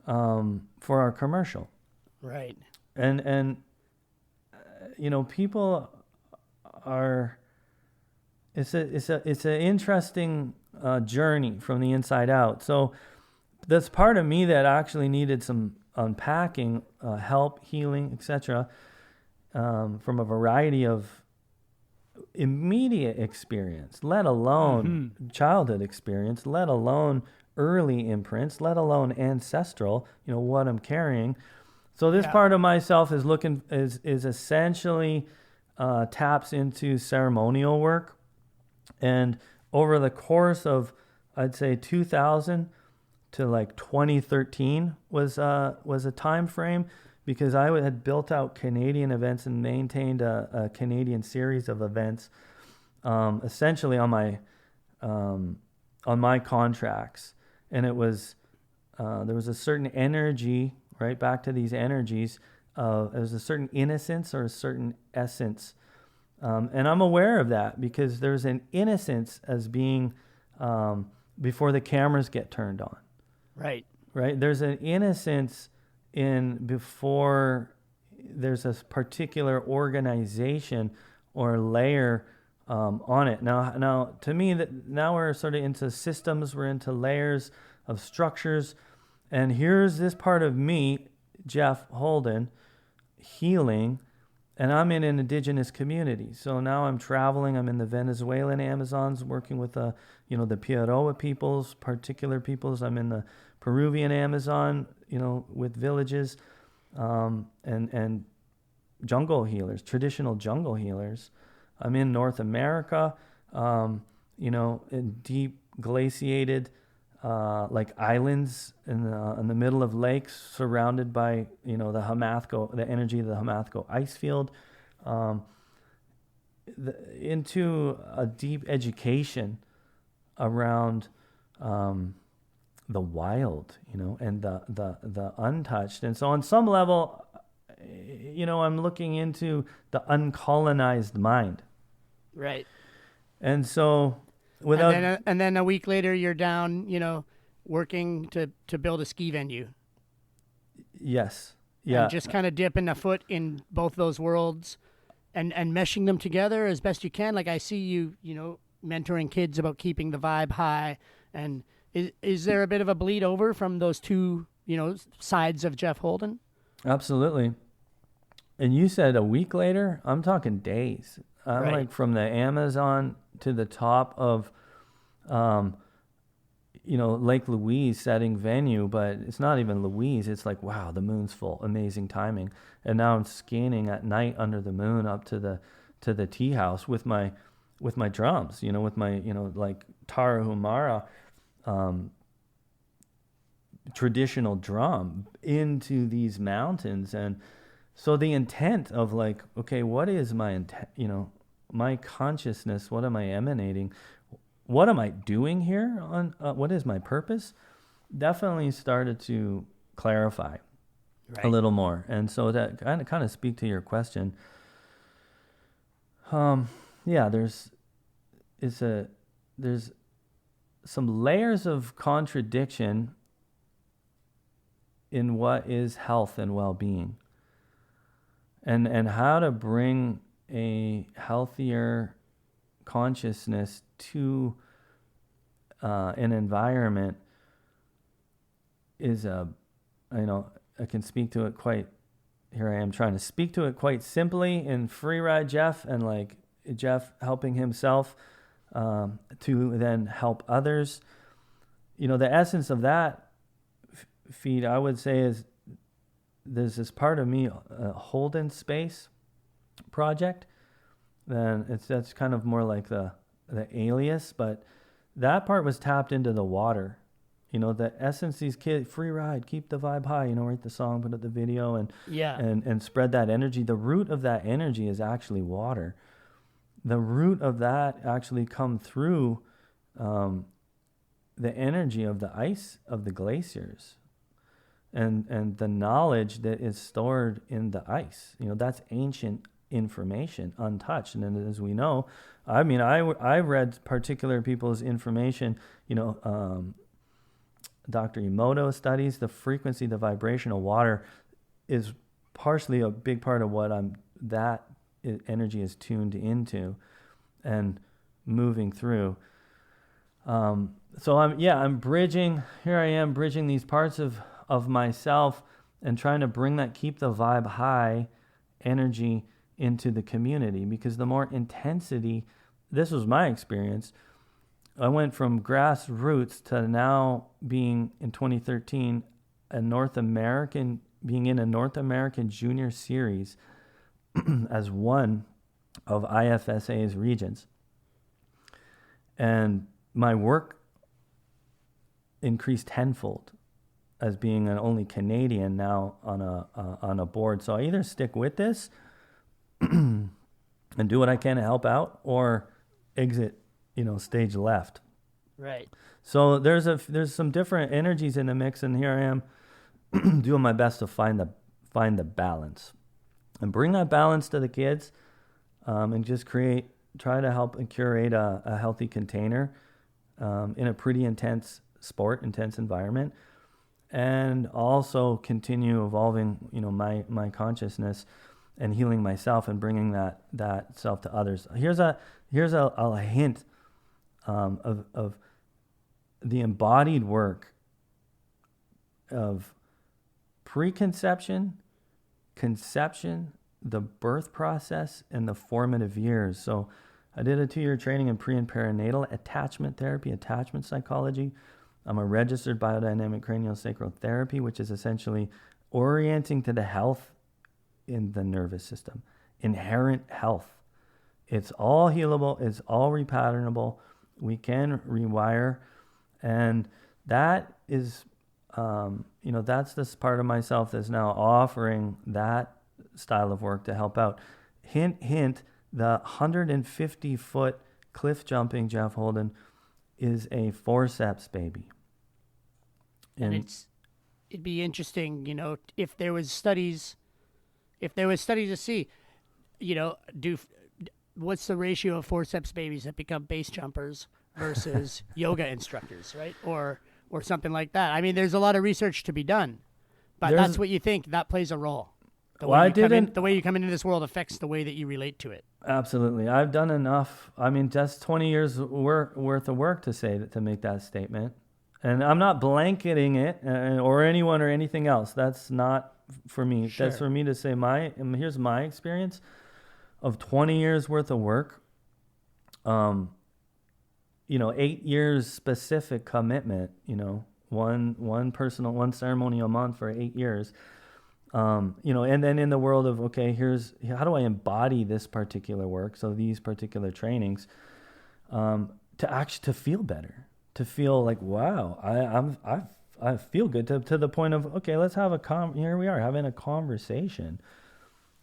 for our commercial. Right. And people are. It's an interesting journey from the inside out. So that's part of me that actually needed some unpacking, help, healing, etc. From a variety of immediate experience, let alone childhood experience, let alone early imprints, let alone ancestral, what I'm carrying. So this part of myself is essentially taps into ceremonial work. And over the course of, I'd say 2000 to like 2013 was a time frame, because I had built out Canadian events and maintained a Canadian series of events, essentially on my contracts. And it was there was a certain energy, right back to these energies. There's a certain innocence or a certain essence, and I'm aware of that, because there's an innocence as being before the cameras get turned on. Right. Right. There's an innocence in before there's a particular organization or layer on it. Now, to me, now we're sort of into systems. We're into layers of structures, and here's this part of me, Jeff Holden, healing, and I'm in an indigenous community. So now I'm traveling. I'm in the Venezuelan Amazons, working with the Piaroa peoples, particular peoples. I'm in the Peruvian Amazon, with villages, and jungle healers, traditional jungle healers. I'm in North America, in deep glaciated, like islands in the middle of lakes, surrounded by the Hamathko, the energy of the Hamathko ice field, into a deep education around the wild, and the untouched. And so on some level, I'm looking into the uncolonized mind. Right. And so without... And then a week later, you're down, working to build a ski venue. Yes. Yeah. And just kind of dipping a foot in both those worlds and meshing them together as best you can. Like I see you, mentoring kids about keeping the vibe high. And is there a bit of a bleed over from those two, sides of Jeff Holden? Absolutely. And you said a week later? I'm talking days. I'm right. Like from the Amazon to the top of, Lake Louise setting venue, but it's not even Louise. It's like, wow, the moon's full, amazing timing. And now I'm scanning at night under the moon up to the tea house with my drums, with my, like Tarahumara, traditional drum into these mountains. And so the intent of like, okay, what is my intent, my consciousness, what am I emanating? What am I doing here? What is my purpose? Definitely started to clarify a little more. And so that kind of speak to your question. There's some layers of contradiction in what is health and well-being, and how to bring a healthier consciousness to an environment is I can speak to it quite, here I am trying to speak to it quite simply in Freeride Jeff, and like Jeff helping himself to then help others. The essence of that feed, I would say, is there's this part of me, a Holden space project. Then that's kind of more like the alias, but that part was tapped into the water. The essence, these kids, free ride, keep the vibe high, write the song, put out the video, and spread that energy. The root of that energy is actually water. The root of that actually come through the energy of the ice of the glaciers, and the knowledge that is stored in the ice. That's ancient information, untouched. And then, as we know, I read particular people's information, Dr. Emoto studies the frequency, the vibrational water is partially a big part of what that energy is tuned into and moving through. So I'm bridging, here I am bridging these parts of myself and trying to bring that keep the vibe high energy into the community, because the more intensity, this was my experience. I went from grassroots to now being in 2013 being in a North American junior series as one of IFSA's regions. And my work increased tenfold as being an only Canadian now on a board. So I either stick with this and do what I can to help out, or exit, stage left. Right. So there's some different energies in the mix, and here I am doing my best to find the balance and bring that balance to the kids, and just try to help and curate a healthy container in a pretty intense environment, and also continue evolving, my consciousness and healing myself and bringing that self to others. Here's a hint of the embodied work of preconception, conception, the birth process, and the formative years. So I did a 2-year training in pre and perinatal attachment therapy, attachment psychology. I'm a registered biodynamic craniosacral therapy, which is essentially orienting to the health in the nervous system, inherent health. It's all healable. It's all repatternable. We can rewire. And that is, that's this part of myself that's now offering that style of work to help out. Hint, hint, the 150-foot cliff jumping Jeff Holden is a forceps baby. And it'd be interesting, if there was studies to see, what's the ratio of forceps babies that become base jumpers versus yoga instructors, right? Or something like that. I mean, there's a lot of research to be done, but that's what you think that plays a role. The way you come into this world affects the way that you relate to it. Absolutely. I've done enough. I mean, just 20 years worth of work to make that statement. And I'm not blanketing it or anyone or anything else. That's not for me. Sure. That's for me to say here's my experience of 20 years worth of work. 8 years specific commitment, one ceremony a month for 8 years. And then in the world of, okay, how do I embody this particular work? So these particular trainings, to feel better, to feel like, wow, I feel good to the point of, okay, let's have here we are having a conversation,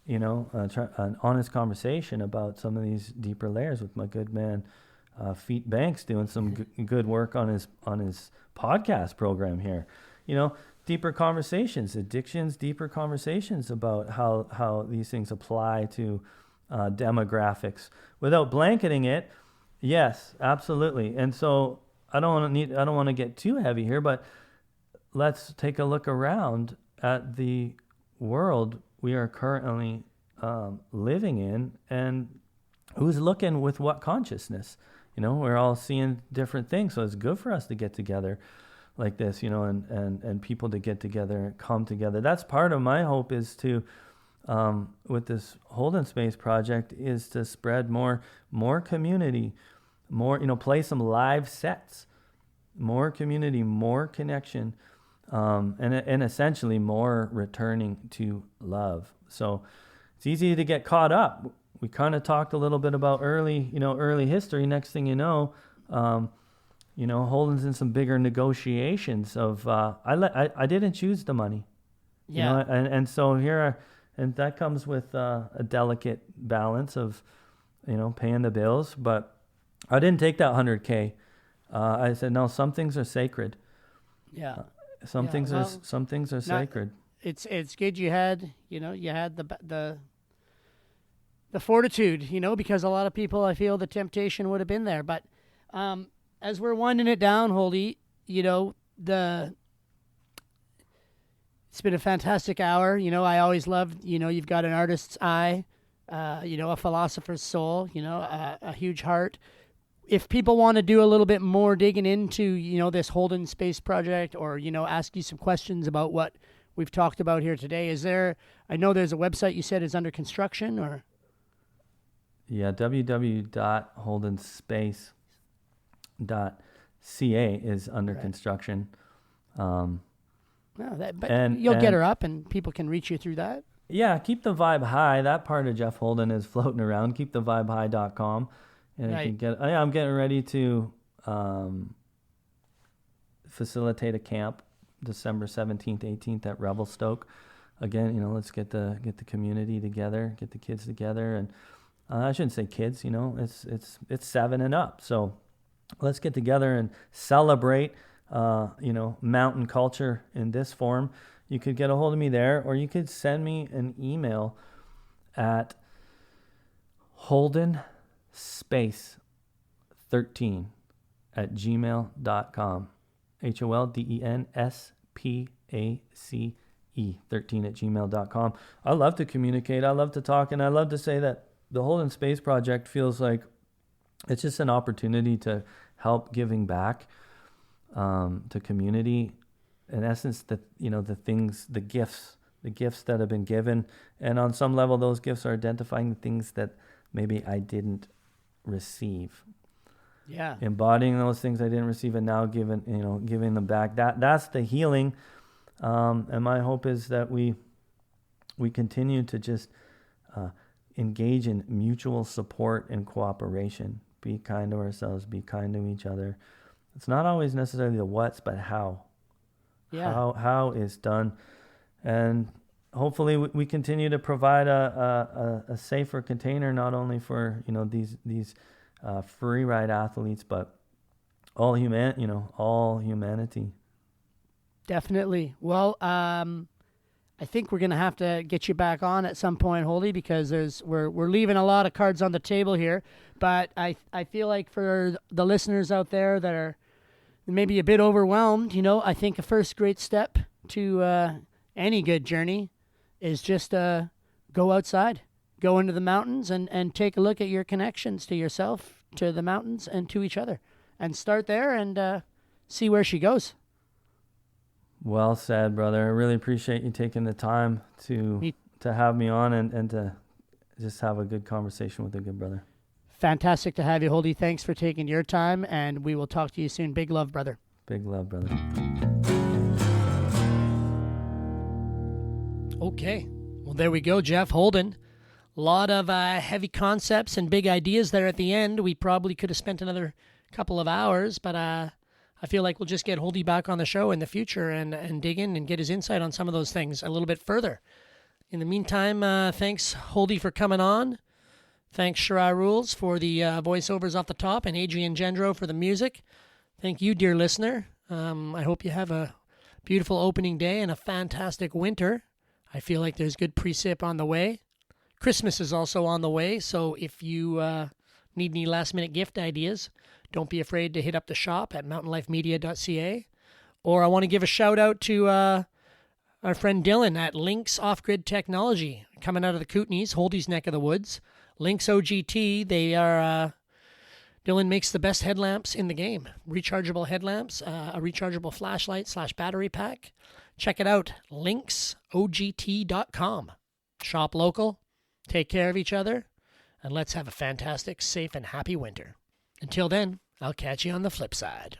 an honest conversation about some of these deeper layers with my good man, Feet Banks, doing some good work on his podcast program here, deeper conversations, addictions, deeper conversations about how these things apply to demographics without blanketing it. Yes, absolutely. And so I don't want to get too heavy here, but let's take a look around at the world we are currently living in, and who's looking with what consciousness. We're all seeing different things, so it's good for us to get together like this, and people to get together, come together. That's part of my hope is to, with this Holden Space project, is to spread more community, more, play some live sets, more community, more connection, and essentially more returning to love. So it's easy to get caught up. We kind of talked a little bit about early history. Next thing you know, Holden's in some bigger negotiations of, I didn't choose the money. Yeah. And so and that comes with a delicate balance of, paying the bills, but I didn't take that 100K. I said, no, some things are sacred. Yeah. Some things are sacred. It's good you had the fortitude, because a lot of people, I feel the temptation would have been there, but, as we're winding it down, Holdy, it's been a fantastic hour. I always loved, you've got an artist's eye, a philosopher's soul, a huge heart. If people want to do a little bit more digging into, this Holden Space project, or, ask you some questions about what we've talked about here today, I know there's a website you said is under construction, or? Yeah, www.holdenspace.ca is under construction. You'll get her up and people can reach you through that. Yeah, keep the vibe high. That part of Jeff Holden is floating around. Keepthevibehigh.com. And right. I'm getting ready to facilitate a camp December 17th, 18th at Revelstoke. Again, let's get the community together, get the kids together, and I shouldn't say kids, it's 7 and up. So let's get together and celebrate, mountain culture in this form. You could get a hold of me there, or you could send me an email at Holden space 13 at gmail.com. HOLDENSPACE 13 at gmail.com. I love to communicate. I love to talk. And I love to say that the Holden Space Project feels like it's just an opportunity to help giving back to community. In essence, the things, the gifts that have been given. And on some level, those gifts are identifying the things that maybe I didn't receive. Yeah. Embodying those things I didn't receive and now giving them back. That's the healing. And my hope is that we continue to just engage in mutual support and cooperation. Be kind to ourselves, be kind to each other. It's not always necessarily the what's, but how. Yeah. How is done. And hopefully we continue to provide a safer container, not only for these free ride athletes, but all humanity. Definitely. Well, I think we're gonna have to get you back on at some point, Holdy, because we're leaving a lot of cards on the table here. But I feel like for the listeners out there that are maybe a bit overwhelmed, I think a first great step to any good journey is just go outside, go into the mountains, and take a look at your connections to yourself, to the mountains, and to each other, and start there and see where she goes. Well said, brother. I really appreciate you taking the time to have me on and to just have a good conversation with a good brother. Fantastic to have you, Holdy. Thanks for taking your time, and we will talk to you soon. Big love, brother. Big love, brother. Okay. Well, there we go, Jeff Holden. A lot of heavy concepts and big ideas there at the end. We probably could have spent another couple of hours, but I feel like we'll just get Holdy back on the show in the future and dig in and get his insight on some of those things a little bit further. In the meantime, thanks, Holdy, for coming on. Thanks, Shirai Rules, for the voiceovers off the top, and Adrian Gendro for the music. Thank you, dear listener. I hope you have a beautiful opening day and a fantastic winter. I feel like there's good precip on the way. Christmas is also on the way, so if you need any last-minute gift ideas, don't be afraid to hit up the shop at mountainlifemedia.ca. Or I want to give a shout-out to our friend Dylan at Lynx Off-Grid Technology, coming out of the Kootenays, Holdy's neck of the woods. Lynx OGT, they are... Dylan makes the best headlamps in the game. Rechargeable headlamps, a rechargeable flashlight / battery pack. Check it out, lynxogt.com. Shop local, take care of each other, and let's have a fantastic, safe, and happy winter. Until then, I'll catch you on the flip side.